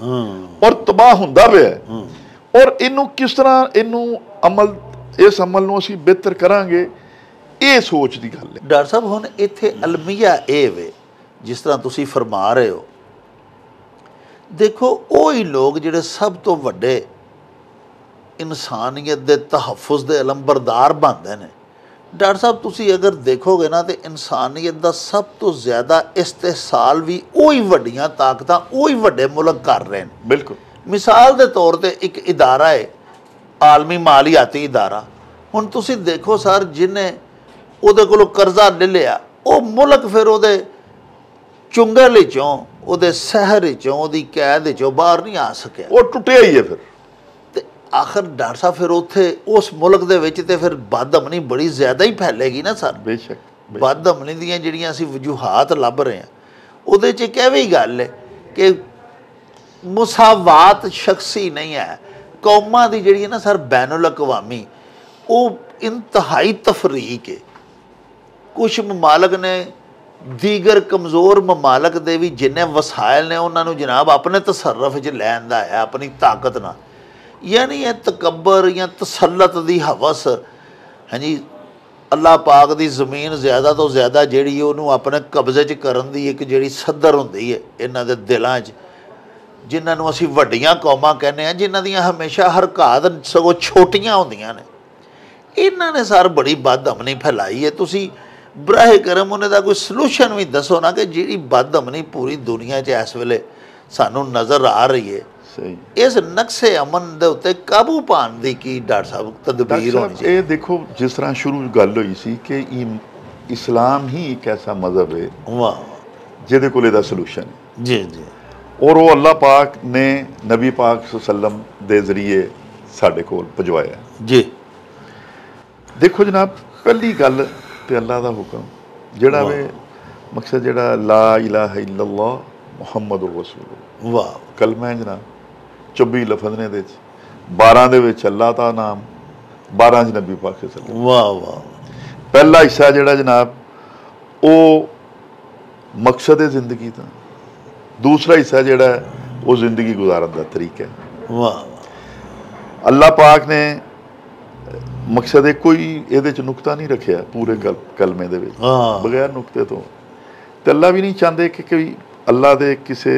ਔਰ ਤਬਾਹ ਹੁੰਦਾ ਪਿਆ। ਔਰ ਇਹਨੂੰ ਕਿਸ ਤਰ੍ਹਾਂ ਇਸ ਅਮਲ ਨੂੰ ਅਸੀਂ ਬਿਹਤਰ ਕਰਾਂਗੇ, ਇਹ ਸੋਚ ਦੀ ਗੱਲ ਹੈ। ਡਾਕਟਰ ਸਾਹਿਬ ਹੁਣ ਇੱਥੇ ਅਲਮੀਆ ਇਹ ਵੇ ਜਿਸ ਤਰ੍ਹਾਂ ਤੁਸੀਂ ਫਰਮਾ ਰਹੇ ਹੋ, ਦੇਖੋ ਉਹ ਹੀ ਲੋਕ ਜਿਹੜੇ ਸਭ ਤੋਂ ਵੱਡੇ ਇਨਸਾਨੀਅਤ ਦੇ ਤਹਫੁਜ਼ ਦੇ ਅਲੰਬਰਦਾਰ ਬਣਦੇ ਨੇ। ਡਾਕਟਰ ਸਾਹਿਬ ਤੁਸੀਂ ਅਗਰ ਦੇਖੋਗੇ ਨਾ ਤੇ ਇਨਸਾਨੀਅਤ ਦਾ ਸਭ ਤੋਂ ਜ਼ਿਆਦਾ ਇਸਤਿਹਸਾਲ ਵੀ ਉਹੀ ਵੱਡੀਆਂ ਤਾਕਤਾਂ, ਉਹੀ ਵੱਡੇ ਮੁਲਕ ਕਰ ਰਹੇ ਨੇ। ਬਿਲਕੁਲ। ਮਿਸਾਲ ਦੇ ਤੌਰ ਤੇ ਇੱਕ ਇਦਾਰਾ ਹੈ ਆਲਮੀ ਮਾਲੀਆਤੀ ਇਦਾਰਾ। ਹੁਣ ਤੁਸੀਂ ਦੇਖੋ ਸਰ, ਜਿਹਨੇ ਉਹਦੇ ਕੋਲੋਂ ਕਰਜ਼ਾ ਲੈ ਲਿਆ ਉਹ ਮੁਲਕ ਫਿਰ ਉਹਦੇ ਚੁੰਗਲ ਵਿੱਚੋਂ, ਉਹਦੇ ਸਹਿਰ ਵਿੱਚੋਂ, ਉਹਦੀ ਕੈਦ ਵਿੱਚੋਂ ਬਾਹਰ ਨਹੀਂ ਆ ਸਕਿਆ। ਉਹ ਟੁੱਟਿਆ ਹੀ ਹੈ ਫਿਰ। ਤੇ ਆਖਰ ਡਾਕਟਰ ਸਾਹਿਬ ਫਿਰ ਉੱਥੇ ਉਸ ਮੁਲਕ ਦੇ ਵਿੱਚ ਤੇ ਫਿਰ ਬਦਅਮਨੀ ਬੜੀ ਜ਼ਿਆਦਾ ਹੀ ਫੈਲੇਗੀ ਨਾ ਸਰ। ਬੇਸ਼ੱਕ। ਬਦਅਮਨੀ ਦੀਆਂ ਜਿਹੜੀਆਂ ਅਸੀਂ ਵਜੂਹਾਤ ਲੱਭ ਰਹੇ ਹਾਂ ਉਹਦੇ 'ਚ ਇੱਕ ਇਹ ਵੀ ਗੱਲ ਹੈ ਕਿ ਮੁਸਾਵਾਤ ਸ਼ਖਸੀ ਨਹੀਂ ਹੈ। ਕੌਮਾਂ ਦੀ ਜਿਹੜੀ ਹੈ ਨਾ ਸਰ ਬੈਨੁਲ ਅਕਵਾਮੀ ਉਹ ਇੰਤਹਾਈ ਤਫਰੀਕ ਹੈ। ਕੁਛ ਮਮਾਲਕ ਨੇ ਦੀਗਰ ਕਮਜ਼ੋਰ ਮਮਾਲਕ ਦੇ ਵੀ ਜਿੰਨੇ ਵਸਾਇਲ ਨੇ ਉਹਨਾਂ ਨੂੰ ਜਨਾਬ ਆਪਣੇ ਤਸਰਫ 'ਚ ਲੈਣ ਦਾ ਹੈ ਆਪਣੀ ਤਾਕਤ ਨਾਲ। ਯਾਨੀ ਇਹ ਤਕੱਬਰ ਜਾਂ ਤਸੱਲਤ ਦੀ ਹਵਸ, ਹਾਂਜੀ, ਅੱਲਾਹ ਪਾਕ ਦੀ ਜ਼ਮੀਨ ਜ਼ਿਆਦਾ ਤੋਂ ਜ਼ਿਆਦਾ ਜਿਹੜੀ ਉਹਨੂੰ ਆਪਣੇ ਕਬਜ਼ੇ 'ਚ ਕਰਨ ਦੀ ਇੱਕ ਜਿਹੜੀ ਸੱਦਰ ਹੁੰਦੀ ਹੈ ਇਹਨਾਂ ਦੇ ਦਿਲਾਂ 'ਚ, ਜਿਨ੍ਹਾਂ ਨੂੰ ਅਸੀਂ ਵੱਡੀਆਂ ਕੌਮਾਂ ਕਹਿੰਦੇ ਹਾਂ, ਜਿਨ੍ਹਾਂ ਦੀਆਂ ਹਮੇਸ਼ਾ ਹਰਕਤਾਂ ਸਗੋਂ ਛੋਟੀਆਂ ਹੁੰਦੀਆਂ ਨੇ, ਇਹਨਾਂ ਨੇ ਸਰ ਬੜੀ ਬਦਅਮਨੀ ਫੈਲਾਈ ਹੈ। ਤੁਸੀਂ ਬਰਾਹ ਕਰਮ ਉਹਨੇ ਦਾ ਕੋਈ ਸਲੂਸ਼ਨ ਵੀ ਦੱਸੋ ਨਾ ਕਿ ਜਿਹੜੀ ਬਦਅਮਨੀ ਪੂਰੀ ਦੁਨੀਆ 'ਚ ਇਸ ਵੇਲੇ ਸਾਨੂੰ ਨਜ਼ਰ ਆ ਰਹੀ ਹੈ, ਸਹੀ, ਇਸ ਨਕਸ਼ੇ ਅਮਨ ਦੇ ਉੱਤੇ ਕਾਬੂ ਪਾਉਣ ਦੀ ਕੀ ਡਾਕਟਰ ਸਾਹਿਬ ਤਦਬੀਰ ਹੋਣੀ ਚਾਹੀਦੀ? ਇਹ ਦੇਖੋ ਜਿਸ ਤਰ੍ਹਾਂ ਸ਼ੁਰੂ ਗੱਲ ਹੋਈ ਸੀ ਕਿ ਇਸਲਾਮ ਹੀ ਇੱਕ ਐਸਾ ਮਜ਼ਹਬ ਹੈ ਵਾਹ ਜਿਹਦੇ ਕੋਲ ਇਹਦਾ ਸਲੂਸ਼ਨ ਹੈ। ਜੀ ਜੀ। ਔਰ ਉਹ ਅੱਲਾਹ ਪਾਕ ਨੇ ਨਬੀ ਪਾਕ ਸੱਲਮ ਦੇ ਜ਼ਰੀਏ ਸਾਡੇ ਕੋਲ ਪਹੁੰਚਾਇਆ ਜੀ। ਦੇਖੋ ਜਨਾਬ, ਪਹਿਲੀ ਗੱਲ ਤੇ ਅੱਲਾਹ ਦਾ ਹੁਕਮ ਜਿਹੜਾ ਵੇ ਮਕਸਦ ਜਿਹੜਾ ਲਾ ਇਲਾਹਾ ਇल्लल्लाह ਮੁਹੰਮਦੁਰ ਰਸੂਲੁल्लाह, ਵਾਹ, ਕਲਮਾ ਹੈ ਜਨਾਬ। 24 ਲਫ਼ਜ਼ ਨੇ ਇਹਦੇ 'ਚ, 12 ਦੇ ਵਿੱਚ ਅੱਲਾਹ ਦਾ ਨਾਮ, 12 'ਚ ਨਬੀ ਪਾਕ ਸੱਲਮ। ਵਾਹ ਵਾਹ। ਪਹਿਲਾ ਹਿੱਸਾ ਜਿਹੜਾ ਜਨਾਬ ਉਹ ਮਕਸਦ ਹੈ ਜ਼ਿੰਦਗੀ ਦਾ, ਦੂਸਰਾ ਹਿੱਸਾ ਜਿਹੜਾ ਉਹ ਜ਼ਿੰਦਗੀ ਗੁਜ਼ਾਰਨ ਦਾ ਤਰੀਕਾ ਹੈ। वाह अल्लाह पाक ने मकसद कोई ਇਹਦੇ ਚ ਨੁਕਤਾ ਨਹੀਂ ਰੱਖਿਆ ਪੂਰੇ ਕਲਮੇ ਦੇ ਵਿੱਚ ਬਗੈਰ ਨੁਕਤੇ ਤੋਂ ਤੇ ਅੱਲਾ ਵੀ ਨਹੀਂ ਚਾਹੁੰਦੇ ਕਿ ਕੋਈ ਅੱਲਾ ਦੇ ਕਿਸੇ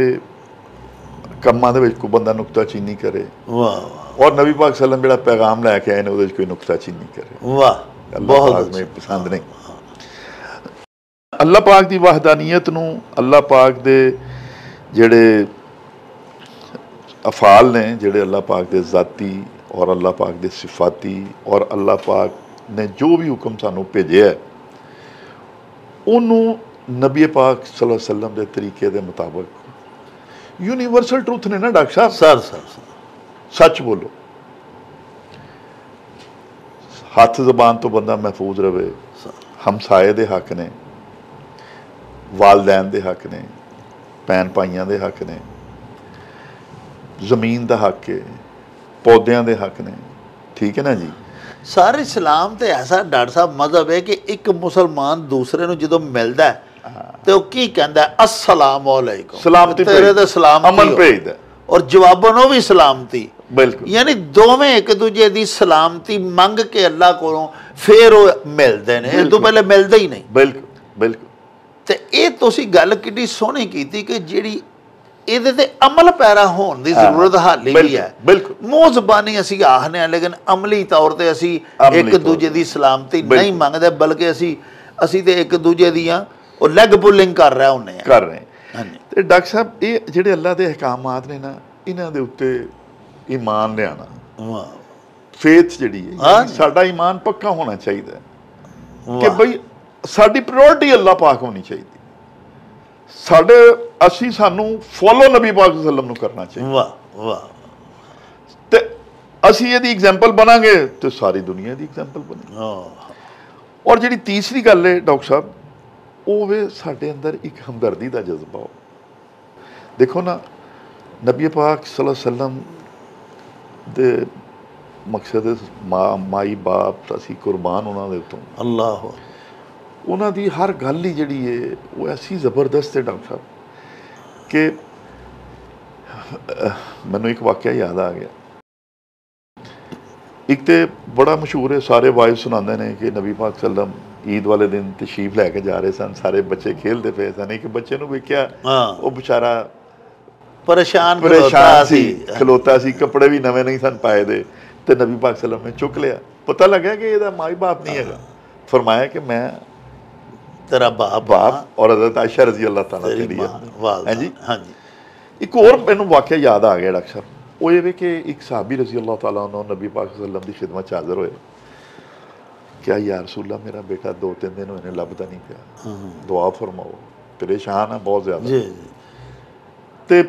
ਕੰਮਾਂ ਦੇ ਵਿੱਚ ਕੋਈ ਬੰਦਾ ਨੁਕਤਾਚੀਨੀ ਕਰੇ वाह ਔਰ ਨਬੀ ਪਾਕ ਸੱਲਮ ਜਿਹੜਾ ਪੈਗਾਮ ਲੈ ਕੇ ਆਏ ਨੇ ਉਹਦੇ ਵਿੱਚ ਕੋਈ ਨੁਕਤਾਚੀਨੀ ਕਰੇ वाह ਅੱਲਾਹ ਪਾਕ ਨੂੰ ਪਸੰਦ ਨਹੀਂ ਅੱਲਾਹ ਪਾਕ ਦੀ ਵਹਦਾਨੀਅਤ ਨੂੰ ਅੱਲਾਹ ਪਾਕ ਦੇ ਜਿਹੜੇ ਅਫਾਲ ਨੇ ਜਿਹੜੇ ਅੱਲਾਹ ਪਾਕ ਦੇ ਜ਼ਾਤੀ और अल्लाह पाक दे सिफाती और अल्लाह पाक ने जो भी हुक्म सानू भेजिया उन्होंने नबी पाक सल्लल्लाहु अलैहि वसल्लम के तरीके के मुताबिक यूनीवर्सल ट्रूथ ने ना डॉक्टर साहब सर सच बोलो हथ जबान तो बंदा महफूज रहे हमसाए दे हक ने वालदैन दे हक ने भैन भाइयों के हक ने जमीन का हक है पौधों के हक ने ठीक है ना जी सारे इस्लाम तो ऐसा डॉक्टर साहब मजहब है कि एक मुसलमान दूसरे को जो मिलता है तो की कहता है अस्सलाम वालेकुम सलामती तेरे ते सलाम अमन भेजदा और जवाबों भी सलामती बिल्कुल यानी दोवें एक दूजे की सलामती मंग के अल्लाह कोलों फिर वो मिलते हैं इस तो पहले मिलते ही नहीं बिल्कुल बिल्कुल तो ये तुसी गल कितनी सोहनी की कि जिहड़ी ਇਹਦੇ ਤੇ ਅਮਲ ਪੈਰਾ ਹੋਣ ਦੀ ਜ਼ਰੂਰਤ ਹਾਲੇ ਵੀ ਹੈ ਬਿਲਕੁਲ ਮੂੰਹ ਜ਼ਬਾਨੀ ਅਸੀਂ ਆਖਦੇ ਹਾਂ ਲੇਕਿਨ ਅਮਲੀ ਤੌਰ ਤੇ ਅਸੀਂ ਇੱਕ ਦੂਜੇ ਦੀ ਸਲਾਮਤੀ ਨਹੀਂ ਮੰਗਦੇ ਬਲਕਿ ਅਸੀਂ ਤੇ ਇੱਕ ਦੂਜੇ ਦੀਆਂ ਉਹ ਲੈਗ ਪੁਲਿੰਗ ਕਰ ਰਹੇ ਹਾਂਜੀ ਤੇ ਡਾਕਟਰ ਸਾਹਿਬ ਇਹ ਜਿਹੜੇ ਅੱਲਾ ਦੇ ਅਹਿਕਾਮਾਤ ਨੇ ਨਾ ਇਹਨਾਂ ਦੇ ਉੱਤੇ ਈਮਾਨ ਲਿਆਣਾ ਵਾਹ ਫੇਥ ਜਿਹੜੀ ਹੈ ਸਾਡਾ ਈਮਾਨ ਪੱਕਾ ਹੋਣਾ ਚਾਹੀਦਾ ਕਿ ਬਈ ਸਾਡੀ ਪ੍ਰਾਇੋਰਟੀ ਅੱਲਾ ਪਾਕ ਹੋਣੀ ਚਾਹੀਦੀ ਸਾਡੇ ਅਸੀਂ ਸਾਨੂੰ ਫੋਲੋ ਨਬੀ ਪਾਕ ਸੱਲਮ ਨੂੰ ਕਰਨਾ ਚਾਹੀਦਾ ਵਾਹ ਵਾਹ ਤੇ ਅਸੀਂ ਇਹਦੀ ਐਗਜ਼ਾਮਪਲ ਬਣਾਂਗੇ ਤੇ ਸਾਰੀ ਦੁਨੀਆ ਦੀ ਐਗਜ਼ਾਮਪਲ ਬਣੇਗੀ ਔਰ ਜਿਹੜੀ ਤੀਸਰੀ ਗੱਲ ਹੈ ਡਾਕਟਰ ਸਾਹਿਬ ਉਹ ਵੇ ਸਾਡੇ ਅੰਦਰ ਇੱਕ ਹਮਦਰਦੀ ਦਾ ਜਜ਼ਬਾ ਹੋ ਦੇਖੋ ਨਾ ਨਬੀ ਪਾਕ ਸੱਲੱਲਾਹੁ ਅਲੈਹਿ ਵਸੱਲਮ ਦੇ ਮਕਸਦ ਮਾਈ ਬਾਪ ਅਸੀਂ ਕੁਰਬਾਨ ਉਹਨਾਂ ਦੇ ਉੱਤੋਂ ਅੱਲਾਹ ਉਹਨਾਂ ਦੀ ਹਰ ਗੱਲ ਹੀ ਜਿਹੜੀ ਹੈ ਉਹ ਐਸੀ ਜ਼ਬਰਦਸਤ ਹੈ ਡਾਕਟਰ ਸਾਹਿਬ ਕਿ ਮੈਨੂੰ ਇੱਕ ਵਾਕਿਆ ਯਾਦ ਆ ਗਿਆ ਇੱਕ ਤੇ ਬੜਾ ਮਸ਼ਹੂਰ ਹੈ ਸਾਰੇ ਵਾਇਸ ਸੁਣਾਉਂਦੇ ਨੇ ਕਿ ਨਬੀ ਪਾਕ ਸੱਲਮ ਈਦ ਵਾਲੇ ਦਿਨ ਤਸ਼ਰੀਫ ਲੈ ਕੇ ਜਾ ਰਹੇ ਸਨ ਸਾਰੇ ਬੱਚੇ ਖੇਲਦੇ ਪਏ ਸਨ ਇੱਕ ਬੱਚੇ ਨੂੰ ਵੇਖਿਆ ਉਹ ਵਿਚਾਰਾ ਪਰੇਸ਼ਾਨ ਸੀ ਖਲੋਤਾ ਸੀ ਕੱਪੜੇ ਵੀ ਨਵੇਂ ਨਹੀਂ ਸਨ ਪਾਏ ਦੇ ਤੇ ਨਬੀ ਪਾਕ ਸੱਲਮ ਨੇ ਚੁੱਕ ਲਿਆ ਪਤਾ ਲੱਗਿਆ ਕਿ ਇਹਦਾ ਮਾਈ ਬਾਪ ਨਹੀਂ ਹੈਗਾ ਫਰਮਾਇਆ ਕਿ ਮੈਂ तेरा बाप और हज़रत आयशा रजी अल्लाह तआला है जी हाँ जी एक और मैनू वाक़या याद आ गया डॉक्टर साहब वो ये कि एक सहाबी रजी अल्लाह तआला अन्हु नबी पाक सल्लम की खिदमत हाज़र होए क्या या रसूलल्लाह मेरा बेटा 2-3 दिन होने लभदा नहीं पिया दुआ फरमाओ परेशान है बहुत ज़्यादा ते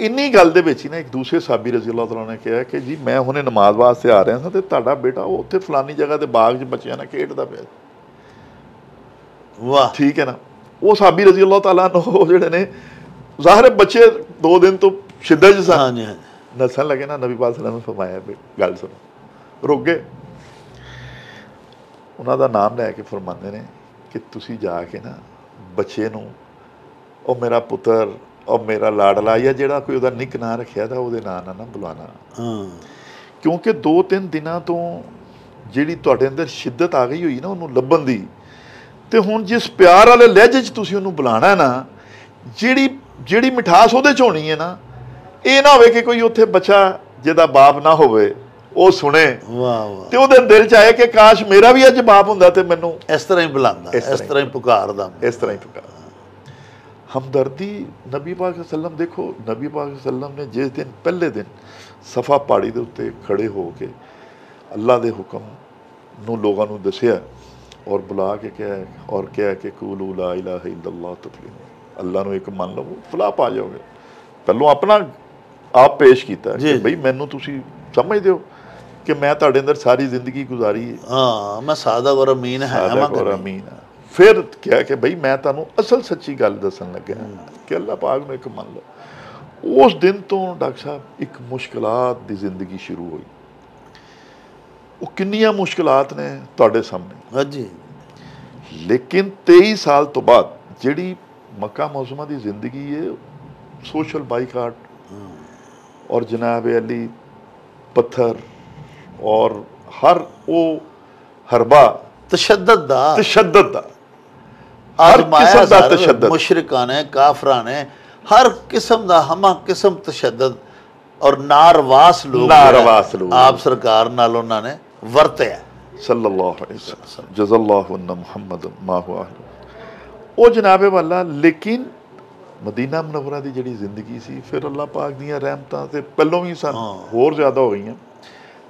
इन्नी गल दे विच ही ना एक दूसरे सहाबी रजी अल्लाह तआला ने कहा कि जी मैं हुणे नमाज वास्ते आ रहा था ते तुहाडा बेटा उत्थे फलानी जगह ते बाग च बच्चियां नाल खेडदा पिया वाह ठीक है ना वो साहबी रजी अल्लाह तआला अन्हु जिहड़े ने ज़ाहिर बच्चे 2 दिन तो शिद्दत च सन नसन लगे ना नबी पाक सल्लल्लाहु अलैहि वसल्लम ने फरमाया गल सुनो रुक गए उन्हां दा नाम लैके फरमांदे ने कि तुसी जाके ना बच्चे नूं ओ मेरा पुत्र और मेरा लाडला या जिहड़ा कोई उहदा निक नां रखिया था उहदे नां ना बुलाना क्योंकि 2-3 दिनां तो जिहड़ी तुहाडे अंदर शिद्दत आ गई होई ना उहनूं लभण दी ਤੇ ਹੁਣ ਜਿਸ ਪਿਆਰ ਵਾਲੇ ਲਹਿਜੇ 'ਚ ਤੁਸੀਂ ਉਹਨੂੰ ਬੁਲਾਣਾ ਹੈ ਨਾ ਜਿਹੜੀ ਮਿਠਾਸ ਉਹਦੇ 'ਚ ਹੋਣੀ ਹੈ ਨਾ ਇਹ ਨਾ ਹੋਵੇ ਕਿ ਕੋਈ ਉੱਥੇ ਬੱਚਾ ਜਿਹਦਾ ਬਾਪ ਨਾ ਹੋਵੇ ਉਹ ਸੁਣੇ ਵਾਹ ਤੇ ਉਹਦੇ ਦਿਲ 'ਚ ਆਏ ਕਿ ਕਾਸ਼ ਮੇਰਾ ਵੀ ਅੱਜ ਬਾਪ ਹੁੰਦਾ ਤੇ ਮੈਨੂੰ ਇਸ ਤਰ੍ਹਾਂ ਹੀ ਬੁਲਾਉਂਦਾ ਇਸ ਤਰ੍ਹਾਂ ਹੀ ਪੁਕਾਰਦਾ ਹਮਦਰਦੀ ਨਬੀ ਪਾਕ ਸੱਲਮ ਦੇਖੋ ਨਬੀ ਪਾਕ ਸੱਲਮ ਨੇ ਜਿਸ ਦਿਨ ਪਹਿਲੇ ਦਿਨ ਸਫਾ ਪਹਾੜੀ ਦੇ ਉੱਤੇ ਖੜੇ ਹੋ ਕੇ ਅੱਲਾ ਦੇ ਹੁਕਮ ਨੂੰ ਲੋਕਾਂ ਨੂੰ ਦੱਸਿਆ और बुला के क्या कि कूलू ला इलाहा इल्लल्लाह तुफ्लिहून अल्लाह नूं एक मान लवो फलाह पा जाओगे पहलों अपना आप पेश किया कि बई मैनू तुसी समझदे हो कि मैं तुहाडे अंदर सारी जिंदगी गुजारी है मैं सादा और अमीन है फिर क्या कि बई मैं तुहानूं असल सच्ची गल दसन लग्या कि अल्लाह पाक नूं एक मान लो उस दिन तो डॉक्टर साहब एक मुश्किलात दी जिंदगी शुरू हुई वो किन्नियां मुश्किलात ने तुहाडे सामने हाँ जी लेकिन 23 साल तो बाद जिहड़ी मक्का मौसमा की जिंदगी है सोशल बाईकाट और जनाब अली पत्थर और हर वो हरबा तशद्दद दा हर किस्म का तशद्दद, मुशरिकां ने काफरां ने हर किस्म का हमा किस्म तशद्दद और नारवास लोग आप सरकार नाल उन्होंने वरत्या सल्लल्लाहु अलैहि वसल्लम जज़ल्लाहु अन्ना मुहम्मद मा हुआ वो जनाबे वाला। लेकिन मदीना मुनव्वरा की जिहड़ी जिंदगी सी फिर अल्लाह पाक दीयां रहमतां ते पहलों भी सन होर ज़्यादा हो गई।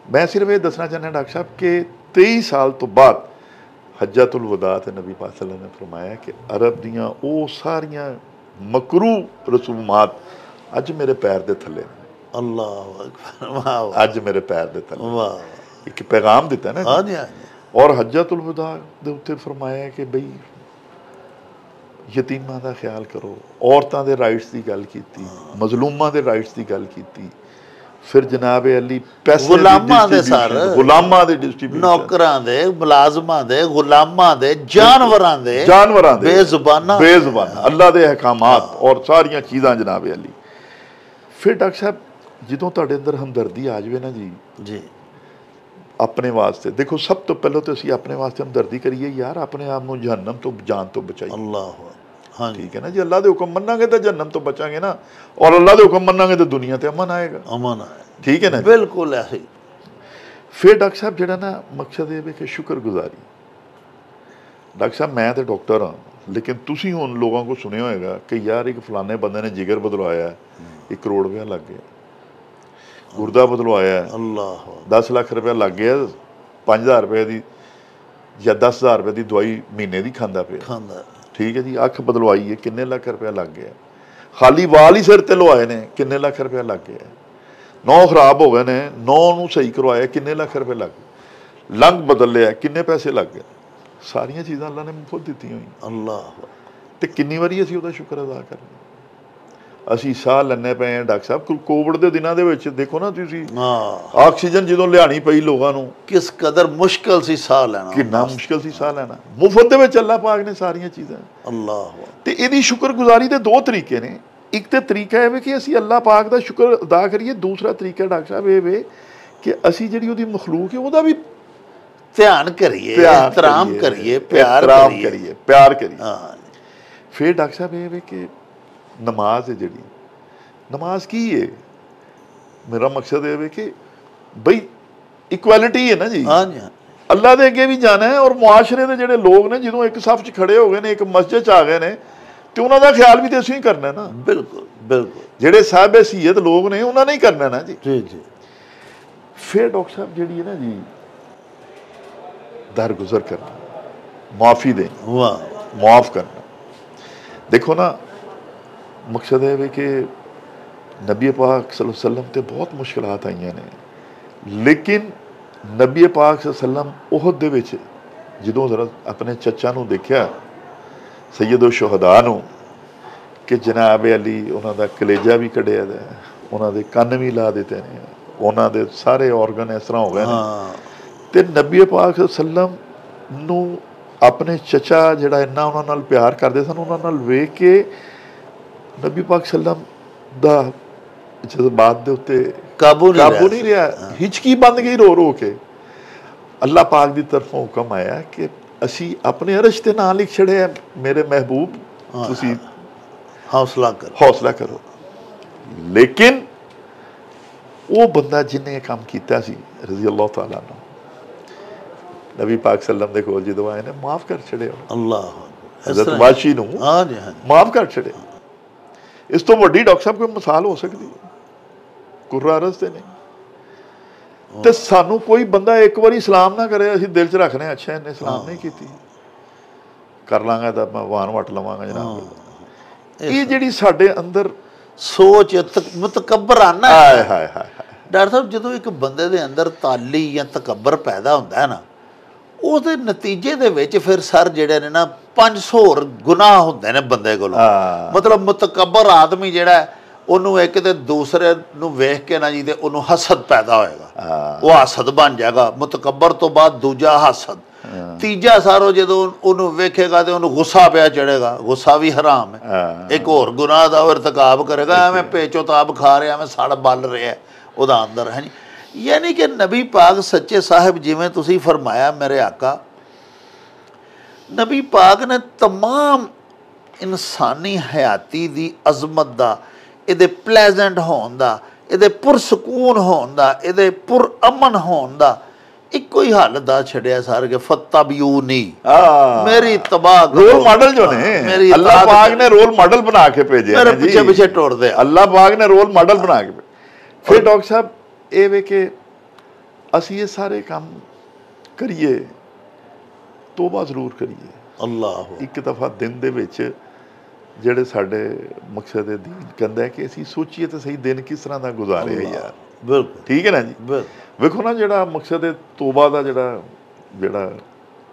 मैं सिर्फ ये दसना चाहना डॉक्टर साहब कि 23 साल तो बाद हज्जतुल वदा ते नबी पाक सल्लल्लाहु अलैहि वसल्लम ने फरमाया कि अरब दीयां वो सारियां मकरू रसूमात अज मेरे पैर दे थल्ले ने। अल्लाह अकबर, वाह, अज मेरे पैर दे थल्ले, वाह, एक पैगाम दिता ना। हाँ जी, हाँ जी। और हज्जतुल वदा दे उत्ते फरमाया कि बई यतीमां दा ख्याल करो, औरतां दे राइट्स की गल की, मजलूमां दे राइट्स की गल की, फिर जनाब अली पैसे गुलामां दे सर, गुलामां दे डिस्ट्रीब्यूशन, नौकरां दे, मुलाजमां दे, गुलामां दे, जानवरां दे, बेजुबाना अल्लाह दे अहकामात और सारियां चीज़ां जनाब अली। फिर डॉक्टर साहब ਜਦੋਂ ਤੁਹਾਡੇ ਅੰਦਰ ਹਮਦਰਦੀ ਆ ਜਾਵੇ ਨਾ ਜੀ ਆਪਣੇ ਵਾਸਤੇ, ਦੇਖੋ ਸਭ ਤੋਂ ਪਹਿਲਾਂ ਤਾਂ ਅਸੀਂ ਆਪਣੇ ਵਾਸਤੇ ਹਮਦਰਦੀ ਕਰੀਏ ਯਾਰ, ਆਪਣੇ ਆਪ ਨੂੰ ਜਹੰਨਮ ਤੋਂ ਜਾਨ ਤੋਂ ਬਚਾਈਏ। ਅੱਲਾਹ, हाँ, ठीक है ना जी। अल्लाह के हुक्म मनांगे तो जन्नत तो बचांगे ना, और अल्लाह के हुक्म मनांगे तो दुनिया ते अमन आएगा। अमन आएगा, ठीक है ना, बिल्कुल ऐसे। फिर डॉक्टर साहब जो ना मकसद ये कि शुक्रगुजारी। डॉक्टर साहब मैं तो डॉक्टर हाँ, लेकिन तुसी हुण लोगों को सुनिया होगा कि यार एक फलाने बंदे ने जिगर बदलवाया, 1 करोड़ रुपया लग गया, गुर्दा बदलवाया, अल्लाह 10 लाख रुपया लग गया, 5000 रुपये की या 10,000 रुपये की दवाई महीने की खांदा पे, ठीक है जी। अख बदलवाई है, किन्ने लाख रुपया लग गया। खाली वाल ही सिर ते लवाए ने, किन्ने लाख रुपया लग गया। नौ खराब हो गए ने, नौ नूं सही करवाया, किन्ने लाख रुपये लग गए। लंग बदल लिया, किन्ने पैसे लग गए। सारियां चीज़ां अल्लाह ने मुफ्त दित्ती हुई। अल्लाह ते किन्नी वारी असीं उहदा शुक्र अदा करना। ਅਸੀਂ ਸਾਹ ਲੈਣੇ ਪਏ ਹਾਂ ਡਾਕਟਰ ਸਾਹਿਬ, ਕੋਵਿਡ ਦੇ ਦਿਨਾਂ ਦੇ ਵਿੱਚ ਦੇਖੋ ਨਾ ਤੁਸੀਂ, ਆਕਸੀਜਨ ਜਦੋਂ ਲਿਆਣੀ ਪਈ ਲੋਕਾਂ ਨੂੰ, ਕਿਸ ਕਦਰ ਮੁਸ਼ਕਲ ਸੀ ਸਾਹ ਲੈਣਾ, ਕਿੰਨਾ ਮੁਸ਼ਕਲ ਸੀ ਸਾਹ ਲੈਣਾ। ਮੁਫਤ ਦੇ ਵਿੱਚ ਅੱਲਾਹ ਪਾਕ ਨੇ ਸਾਰੀਆਂ ਚੀਜ਼ਾਂ। ਅੱਲਾਹ। ਤੇ ਇਹਦੀ ਸ਼ੁਕਰਗੁਜ਼ਾਰੀ ਦੇ 2 ਤਰੀਕੇ ਨੇ। ਇੱਕ ਤੇ ਤਰੀਕਾ ਇਹ ਵੇ ਕਿ ਅਸੀਂ ਅੱਲਾਹ ਪਾਕ ਦਾ ਸ਼ੁਕਰ ਅਦਾ ਕਰੀਏ, ਦੂਸਰਾ ਤਰੀਕਾ ਡਾਕਟਰ ਸਾਹਿਬ ਇਹ ਵੇ ਕਿ ਅਸੀਂ ਜਿਹੜੀ ਉਹਦੀ ਮਖਲੂਕ ਹੈ ਉਹਦਾ ਵੀ ਧਿਆਨ ਕਰੀਏ, ਇhtਰਾਮ ਕਰੀਏ, ਪਿਆਰ ਕਰੀਏ। ਫਿਰ ਡਾਕਟਰ ਸਾਹਿਬ ਇਹ ਵੇ ਕਿ नमाज है जी, नमाज की है, मेरा मकसद है कि बई इक्वैलिटी है ना जी। अल्लाह दे अगे भी जाना है, और मुआशरे के जोड़े लोग ने जो एक सफ च खड़े हो गए ने, एक मस्जिद च आ गए ने, तो उन्होंने ख्याल भी तो असीं करना है ना। बिल्कुल बिल्कुल, जोड़े साहब हैसीयत लोग ने उन्होंने ही करना ना जी। जी जी। फिर डॉक्टर साहब जी है ना जी, दरगुजर करना, माफ़ी देना, माफ़ करना। देखो ना मकसद है वे कि नबी पाक सल्लल्लाहु अलैहि वसल्लम ते बहुत मुश्किलात आईयां ने, लेकिन नबी पाक सल्लल्लाहु अलैहि वसल्लम उहद दे विच जदों जरा अपने चचा नूं देखिया, सैयदो शुहदा नूं, कि जनाब अली उन्हां दा कलेजा भी कढ़िया दा, उन्हां दे कन्न भी ला दिते ने, उन्हां दे सारे ऑर्गन इस तरह हो गए ने। ते नबी पाक सल्लल्लाहु अलैहि वसल्लम नूं अपने चचा जिहड़ा इन्ना उन्हां नाल प्यार करदे सन, उन्हां नाल वेख के नबी पाक सल्लम दा जज्बात दे उत्ते काबू नहीं रहा, हिचकी बन गई रो रो के। अल्लाह पाक दी तरफों हुक्म आया कि असी अपने अरश ते नाम लिख छड़े है, मेरे महबूब तुसी हौसला करो। लेकिन वो बंदा जिन्हें काम किया सी रजी अल्लाह तआला अन्हु, नबी पाक सल्लम दे कोल जदों आए ने, माफ़ कर छड़े। अल्लाह हज़रत वाशी नूं माफ़ कर छड़े। इस तो वड्डी डॉक्टर साहब कोई मिसाल हो सकती है? कुर्रा अरज़ ते नहीं। ते सानू कोई बंदा एक बारी सलाम ना करे, असीं दिल च रखने अच्छा इन्हें सलाम नहीं की, कर लांगा तो मैं वाहन वट लवांगा जनाब। ये जिहड़ी साडे अंदर सोच मुतकब्बराना है। डॉक्टर साहब जदों एक बंदे दे अंदर ताली या तकब्बर पैदा होंदा है ना, ਉਹਦੇ ਨਤੀਜੇ ਦੇ ਵਿੱਚ ਫਿਰ ਸਰ ਜਿਹੜੇ ਨੇ ਨਾ 500 ਹੋਰ ਗੁਨਾਹ ਹੁੰਦੇ ਨੇ ਬੰਦੇ ਕੋਲ। ਮਤਲਬ ਮੁਤਕੱਬਰ ਆਦਮੀ ਜਿਹੜਾ ਉਹਨੂੰ ਇੱਕ ਤੇ ਦੂਸਰੇ ਨੂੰ ਵੇਖ ਕੇ ਨਾ ਜੀ ਤੇ ਉਹਨੂੰ ਹਸਦ ਪੈਦਾ ਹੋਏਗਾ, ਉਹ ਹਸਦ ਬਣ ਜਾਏਗਾ। ਮੁਤਕੱਬਰ ਤੋਂ ਬਾਅਦ ਦੂਜਾ ਹਸਦ, ਤੀਜਾ ਸਾਰੋ ਜਦੋਂ ਉਹਨੂੰ ਵੇਖੇਗਾ ਤੇ ਉਹਨੂੰ ਗੁੱਸਾ ਪਿਆ ਚੜੇਗਾ। ਗੁੱਸਾ ਵੀ ਹਰਾਮ ਹੈ, ਇੱਕ ਹੋਰ ਗੁਨਾਹ ਦਾ ਉਹ ਇਰਤਕਾਬ ਕਰੇਗਾ, ਐਵੇਂ ਪੇਚੋਤਾਬ ਖਾ ਰਿਹਾ, ਐਵੇਂ ਸੜ ਬਲ ਰਿਹਾ ਉਹਦਾ ਅੰਦਰ ਹੈ। ਯਾਨੀ ਕਿ ਨਬੀ ਪਾਕ ਸੱਚੇ ਸਾਹਿਬ ਜਿਵੇਂ ਤੁਸੀਂ ਫਰਮਾਇਆ ਮੇਰੇ ਆਕਾ, ਨਬੀ ਪਾਕ ਨੇ तमाम ਇਨਸਾਨੀ ਹਯਾਤੀ ਦੀ ਅਜ਼ਮਤ ਦਾ, ਇਹਦੇ ਪਲੇਜ਼ੈਂਟ ਹੋਣ ਦਾ, ਇਹਦੇ ਪੁਰਸਕੂਨ ਹੋਣ ਦਾ, ਇਹਦੇ ਪੁਰਅਮਨ ਹੋਣ ਦਾ ਇੱਕੋ ਹੀ ਹੱਲ ਦਾ ਛੱਡਿਆ ਸਾਰ ਕੇ ਫਤਬਿਊਨੀ, ਮੇਰੀ ਤਬਾਹ ਰੋਲ ਮਾਡਲ ਜੋ ਨੇ ਅੱਲਾਹ ਪਾਕ ਨੇ ਰੋਲ ਮਾਡਲ ਬਣਾ ਕੇ ਭੇਜਿਆ ਮੇਰੇ ਪਿੱਛੇ ਪਿੱਛੇ ਟੁਰਦੇ ਅੱਲਾਹ ਪਾਕ ਨੇ ਰੋਲ ਮਾਡਲ ਬਣਾ ਕੇ। ਫਿਰ ਡਾਕਟਰ ਸਾਹਿਬ ਇਹ ਵੇ ਕਿ ਅਸੀਂ ਇਹ ਸਾਰੇ ਕੰਮ ਕਰੀਏ, ਤੋਬਾ ਜ਼ਰੂਰ ਕਰੀਏ। ਅੱਲਾਹ ਇੱਕ ਦਫਾ ਦਿਨ ਦੇ ਵਿੱਚ ਜਿਹੜੇ ਸਾਡੇ ਮਕਸਦ ਦੀਨ ਕਹਿੰਦਾ ਕਿ ਅਸੀਂ ਸੋਚੀਏ ਤਾਂ ਸਹੀ ਦਿਨ ਕਿਸ ਤਰ੍ਹਾਂ ਦਾ ਗੁਜ਼ਾਰਿਆ ਯਾਰ। ਬਿਲਕੁਲ ਠੀਕ ਹੈ ਨਾ ਜੀ। ਵੇਖੋ ਨਾ ਜਿਹੜਾ ਮਕਸਦ ਤੋਬਾ ਦਾ ਜਿਹੜਾ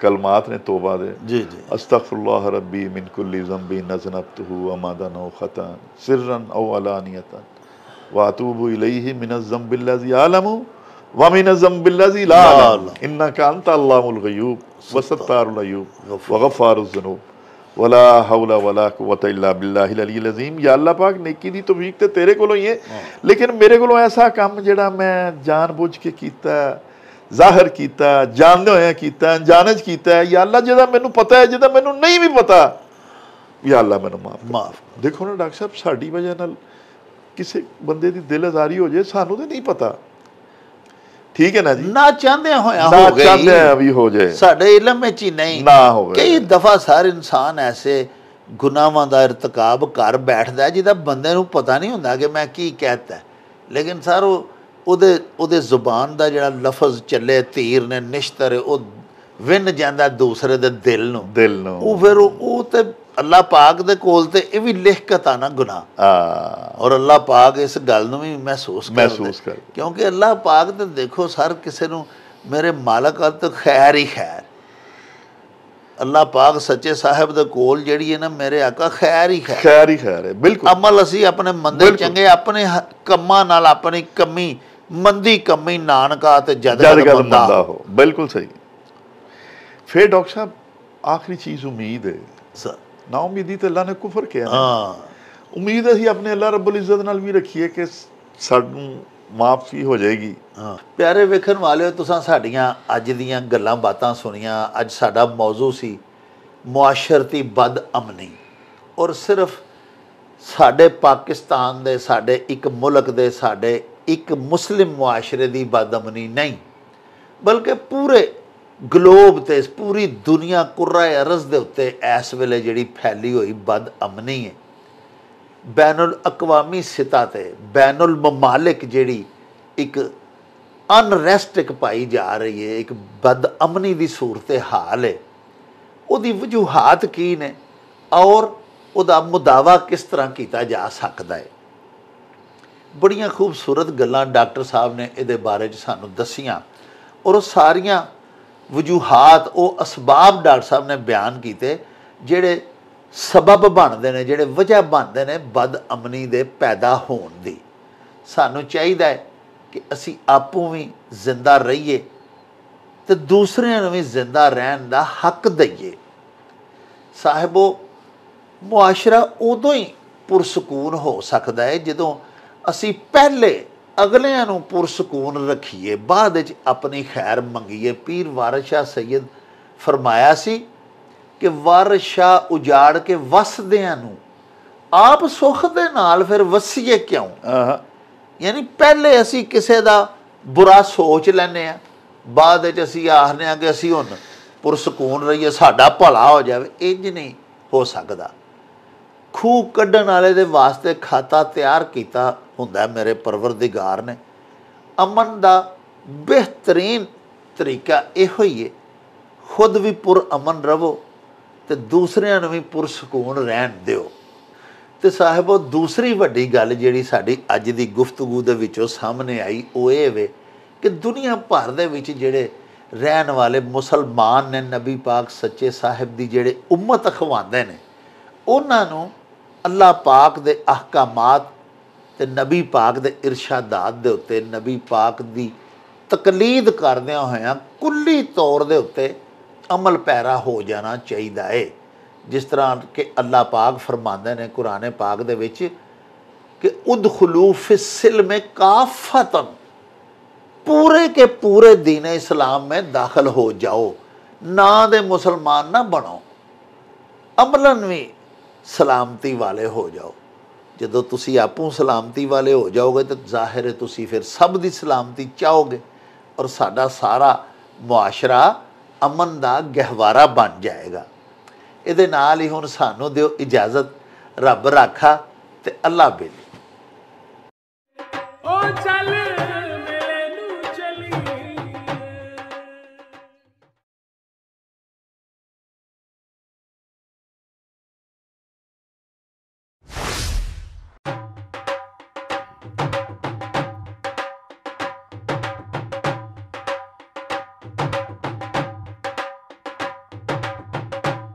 ਕਲਮਾਤ ਨੇ ਤੋਬਾ ਦੇ, ਜੀ ਜੀ, ਅਸਤਗਫਿरुल्लाह रब्बी मिन कुल्लि ज़ंबि नज़नबतहु अमदन औ ख़तअन सिर्रन औ अलानियतन व अतूबु इलैहि मिन ज़ंबि الذي अअलम व मिन ज़ंबि الذي ला अअलम इन्नका अंत अल्लाहुल ग़यूब व सत्तारुल अयूब व गफ़ारुज़ ज़ुनूब वला हौला वला कुव्वता इल्ला बिल्लाहिल अलील अज़ीम। या अल्लाह पाक नेकी दी तौफीक ते तेरे कोलों ही है, लेकिन मेरे कोलों ऐसा काम जिहड़ा मैं जान बुझ के कीता, ਜ਼ਾਹਰ ਕੀਤਾ, ਜਾਣਦੇ ਹੋਇਆ ਕੀਤਾ, ਅਣਜਾਣੇ 'ਚ ਕੀਤਾ ਹੈ। या अल्लाह ਜਿਹਦਾ ਮੈਨੂੰ ਪਤਾ ਹੈ, ਜਿਹਦਾ ਮੈਨੂੰ ਨਹੀਂ ਵੀ ਪਤਾ, या अल्लाह ਮੈਨੂੰ ਮਾਫ। ਦੇਖੋ ਨਾ ਡਾਕਟਰ ਸਾਹਿਬ, ਸਾਡੀ ਵਜ੍ਹਾ ਨਾਲ ਕਿਸੇ ਬੰਦੇ ਦੀ ਦਿਲ ਆਜ਼ਾਰੀ ਹੋ ਜਾਏ, ਸਾਨੂੰ ਤਾਂ ਨਹੀਂ ਪਤਾ। ਠੀਕ ਹੈ ਨਾ ਜੀ, ਨਾ ਚਾਹੁੰਦੇ ਹੋਇਆ ਨਾ ਚਾਹੁੰਦੇ ਵੀ ਹੋ ਜਾਏ, ਸਾਡੇ ਇਲਮ ਵਿੱਚ ਹੀ ਨਹੀਂ ਨਾ ਹੋਵੇ। ਕਈ ਦਫਾ ਹਰ ਇਨਸਾਨ ਐਸੇ ਗੁਨਾਹਾਂ ਦਾ ਇਰਤਕਾਬ ਕਰ ਬੈਠਦਾ ਜਿਹਦਾ ਬੰਦੇ ਨੂੰ ਪਤਾ ਨਹੀਂ ਹੁੰਦਾ ਕਿ ਮੈਂ ਕੀ ਕਹਿਤਾ, ਲੇਕਿਨ ਸਰ ਉਹਦੇ ਜ਼ੁਬਾਨ ਦਾ ਜਿਹੜਾ ਲਫ਼ਜ਼ ਚੱਲੇ, ਤੀਰ ਨੇ ਨਿਸ਼ਤਰ, ਉਹ ਵਿੰਨ ਜਾਂਦਾ ਦੂਸਰੇ ਦੇ ਦਿਲ ਨੂੰ। ਉਹ ਫਿਰ ਉਹ ਤੇ ਅੱਲਾਹ ਪਾਕ ਦੇ ਕੋਲ ਤੇ ਇਹ ਵੀ ਲਿਖਤ ਆ ਨਾ ਗੁਨਾਹ। ਔਰ ਅੱਲਾਹ ਪਾਕ ਇਸ ਗੱਲ ਨੂੰ ਵੀ ਮਹਿਸੂਸ ਕਰ, ਕਿਉਂਕਿ ਅੱਲਾਹ ਪਾਕ ਤੇ ਦੇਖੋ ਸਰ ਕਿਸੇ ਨੂੰ ਮੇਰੇ ਮਾਲਕ ਵੱਲ ਤਾਂ ਖੈਰ ਹੀ ਖੈਰ। ਅੱਲਾਹ ਪਾਕ ਸੱਚੇ ਸਾਹਿਬ ਦੇ ਕੋਲ ਜਿਹੜੀ ਹੈ ਨਾ ਮੇਰੇ ਆਕਾ ਖੈਰ ਹੀ ਖੈਰ ਹੈ। ਬਿਲਕੁਲ ਅਮਲ ਅਸੀਂ ਆਪਣੇ ਮੰਦੇ ਚੰਗੇ ਆਪਣੇ ਕੰਮਾਂ ਨਾਲ ਆਪਣੀ ਕਮੀ ਮੰਦੀ ਕਮੀ ਨਾਨਕਾ ਤੇ ਜਦ ਬੰਦਾ ਹੋ। ਬਿਲਕੁਲ ਸਹੀ। ਫਿਰ ਡਾਕਟਰ ਸਾਹਿਬ ਆਖਰੀ ਚੀਜ਼ ਉਮੀਦ ਹੈ ਸਰ। ਨਾ ਉਮੀਦੀ ਤੇ ਅੱਲਾਹ ਨੇ ਕੁਫਰ ਕਿਹਾ। ਉਮੀਦ ਅਸੀਂ ਆਪਣੇ ਅੱਲਾਹ ਰੱਬੁਲ ਇੱਜ਼ਤ ਨਾਲ ਵੀ ਰੱਖੀਏ ਕਿ ਸਾਨੂੰ ਮਾਫੀ ਹੋ ਜਾਏਗੀ। ਪਿਆਰੇ ਵੇਖਣ ਵਾਲਿਓ, ਤੁਸੀਂ ਸਾਡੀਆਂ ਅੱਜ ਦੀਆਂ ਗੱਲਾਂ ਬਾਤਾਂ ਸੁਣੀਆਂ। ਅੱਜ ਸਾਡਾ ਮੌਜੂ ਸੀ ਮੁਆਸ਼ਰਤੀ ਬਦਅਮਨੀ, ਔਰ ਸਿਰਫ ਸਾਡੇ ਪਾਕਿਸਤਾਨ ਦੇ, ਸਾਡੇ ਇੱਕ ਮੁਲਕ ਦੇ, ਸਾਡੇ ਇੱਕ ਮੁਸਲਿਮ ਮੁਆਸ਼ਰੇ ਦੀ ਬਦਅਮਨੀ ਨਹੀਂ, ਬਲਕਿ ਪੂਰੇ ਗਲੋਬ ਤੇ ਪੂਰੀ ਦੁਨੀਆ ਕੁर्रा ਅਰਜ਼ ਦੇ ਉੱਤੇ ਇਸ ਵੇਲੇ ਜਿਹੜੀ ਫੈਲੀ ਹੋਈ ਬਦਅਮਨੀ ਹੈ, ਬੈਨੁਲ ਅਕਵਾਮੀ ਸਤਹ 'ਤੇ ਬੈਨੁਲ ਮਮਾਲਿਕ ਜਿਹੜੀ ਇੱਕ ਅਨਰੈਸਟ ਇੱਕ ਪਾਈ ਜਾ ਰਹੀ ਹੈ, ਇੱਕ ਬਦਅਮਨੀ ਦੀ ਸੂਰਤ ਹਾਲ ਹੈ, ਉਹਦੀ ਵਜੂਹਾਤ ਕੀ ਨੇ ਔਰ ਉਹਦਾ ਮੁਦਾਵਾ ਕਿਸ ਤਰ੍ਹਾਂ ਕੀਤਾ ਜਾ ਸਕਦਾ ਹੈ। ਬੜੀਆਂ ਖੂਬਸੂਰਤ ਗੱਲਾਂ ਡਾਕਟਰ ਸਾਹਿਬ ਨੇ ਇਹਦੇ ਬਾਰੇ 'ਚ ਸਾਨੂੰ ਦੱਸੀਆਂ, ਔਰ ਉਹ ਸਾਰੀਆਂ ਵਜੂਹਾਤ, ਉਹ ਅਸਬਾਬ ਡਾਕਟਰ ਸਾਹਿਬ ਨੇ ਬਿਆਨ ਕੀਤੇ ਜਿਹੜੇ ਸਬਬ ਬਣਦੇ ਨੇ, ਜਿਹੜੇ ਵਜ੍ਹਾ ਬਣਦੇ ਨੇ ਬਦਅਮਨੀ ਦੇ ਪੈਦਾ ਹੋਣ ਦੀ। ਸਾਨੂੰ ਚਾਹੀਦਾ ਹੈ ਕਿ ਅਸੀਂ ਆਪੂ ਵੀ ਜ਼ਿੰਦਾ ਰਹੀਏ ਤੇ ਦੂਸਰਿਆਂ ਨੂੰ ਵੀ ਜ਼ਿੰਦਾ ਰਹਿਣ ਦਾ ਹੱਕ ਦਈਏ। ਸਾਹਿਬੋ, ਮੁਆਸ਼ਰਾ ਉਦੋਂ ਹੀ ਪੁਰਸਕੂਨ ਹੋ ਸਕਦਾ ਹੈ ਜਦੋਂ ਅਸੀਂ ਪਹਿਲੇ ਅਗਲਿਆਂ ਨੂੰ ਪੁਰਸਕੂਨ ਰੱਖੀਏ, ਬਾਅਦ ਵਿੱਚ ਆਪਣੀ ਖੈਰ ਮੰਗੀਏ। ਪੀਰ ਵਾਰਿਸ ਸ਼ਾਹ ਸੈਯਦ ਫਰਮਾਇਆ ਸੀ ਕਿ ਵਾਰਿਸ ਸ਼ਾਹ ਉਜਾੜ ਕੇ ਵਸਦਿਆਂ ਨੂੰ ਆਪ ਸੁੱਖ ਦੇ ਨਾਲ ਫਿਰ ਵਸੀਏ ਕਿਉਂ। ਯਾਨੀ ਪਹਿਲੇ ਅਸੀਂ ਕਿਸੇ ਦਾ ਬੁਰਾ ਸੋਚ ਲੈਂਦੇ ਹਾਂ, ਬਾਅਦ ਵਿੱਚ ਅਸੀਂ ਆਖਦੇ ਹਾਂ ਕਿ ਅਸੀਂ ਹੁਣ ਪੁਰਸਕੂਨ ਰਹੀਏ, ਸਾਡਾ ਭਲਾ ਹੋ ਜਾਵੇ। ਇੰਝ ਨਹੀਂ ਹੋ ਸਕਦਾ। ਖੂਹ ਕੱਢਣ ਵਾਲੇ ਦੇ ਵਾਸਤੇ ਖਾਤਾ ਤਿਆਰ ਕੀਤਾ ਹੁੰਦਾ ਮੇਰੇ ਪਰਵਰਦਿਗਾਰ ਨੇ। ਅਮਨ ਦਾ ਬਿਹਤਰੀਨ ਤਰੀਕਾ ਇਹੋ ਹੀ ਹੈ, ਖੁਦ ਵੀ ਪੁਰਅਮਨ ਰਵੋ ਤੇ ਦੂਸਰਿਆਂ ਨੂੰ ਵੀ ਪੁਰਸਕੂਨ ਰਹਿਣ ਦਿਓ। ਤੇ ਸਾਹਿਬੋ, ਦੂਸਰੀ ਵੱਡੀ ਗੱਲ ਜਿਹੜੀ ਸਾਡੀ ਅੱਜ ਦੀ ਗੁਫ਼ਤਗੂ ਦੇ ਵਿੱਚੋਂ ਸਾਹਮਣੇ ਆਈ ਉਹ ਇਹ ਵੇ ਕਿ ਦੁਨੀਆ ਭਰ ਦੇ ਵਿੱਚ ਜਿਹੜੇ ਰਹਿਣ ਵਾਲੇ ਮੁਸਲਮਾਨ ਨੇ, ਨਬੀ ਪਾਕ ਸੱਚੇ ਸਾਹਿਬ ਦੀ ਜਿਹੜੇ ਉਮਤ ਅਖਵਾਉਂਦੇ ਨੇ, ਉਹਨਾਂ ਨੂੰ ਅੱਲਾਹ ਪਾਕ ਦੇ ਅਹਕਾਮਾਤ ਤੇ ਨਬੀ ਪਾਕ ਦੇ ਇਰਸ਼ਾਦਾਤ ਦੇ ਉੱਤੇ, ਨਬੀ ਪਾਕ ਦੀ ਤਕਲੀਦ ਕਰਦਿਆਂ ਹੋਇਆਂ ਕੁੱਲੀ ਤੌਰ ਦੇ ਉੱਤੇ अमल पैरा हो जाना चाहिए है। जिस तरह कि अल्लाह पाक फरमाते ने कुरान पाक दे विच कि उदखुलू फिस्सिल्म काफतन, पूरे के पूरे दीन इस्लाम में दाखिल हो जाओ, ना दे मुसलमान ना बनो, अमलन भी सलामती वाले हो जाओ। जदों तुसी आपूं सलामती वाले हो जाओगे तो जाहिर है तुसी फिर सब दी सलामती चाहोगे और साडा सारा मुआशरा अमन दा गहवारा बन जाएगा। इहदे नाल ही हुण सानू दिओ इजाजत, रब राखा ते अल्लाह बेली। ओ चल मेले नू चली,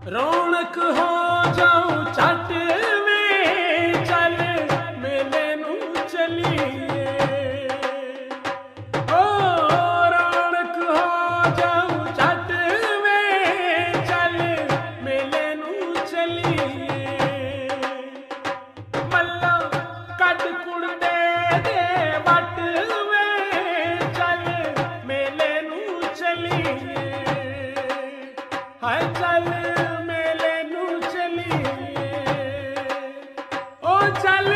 रौनक हो जाऊं चट में, चल मेले नू चलिए। ओ रौनक हो जाऊं चट में, चल मेले नू चलिए। मल्ला कट कुड़ते दे बट में, चल मेले नू चलिए। हाय चल मेले नू चलिए, ओ चल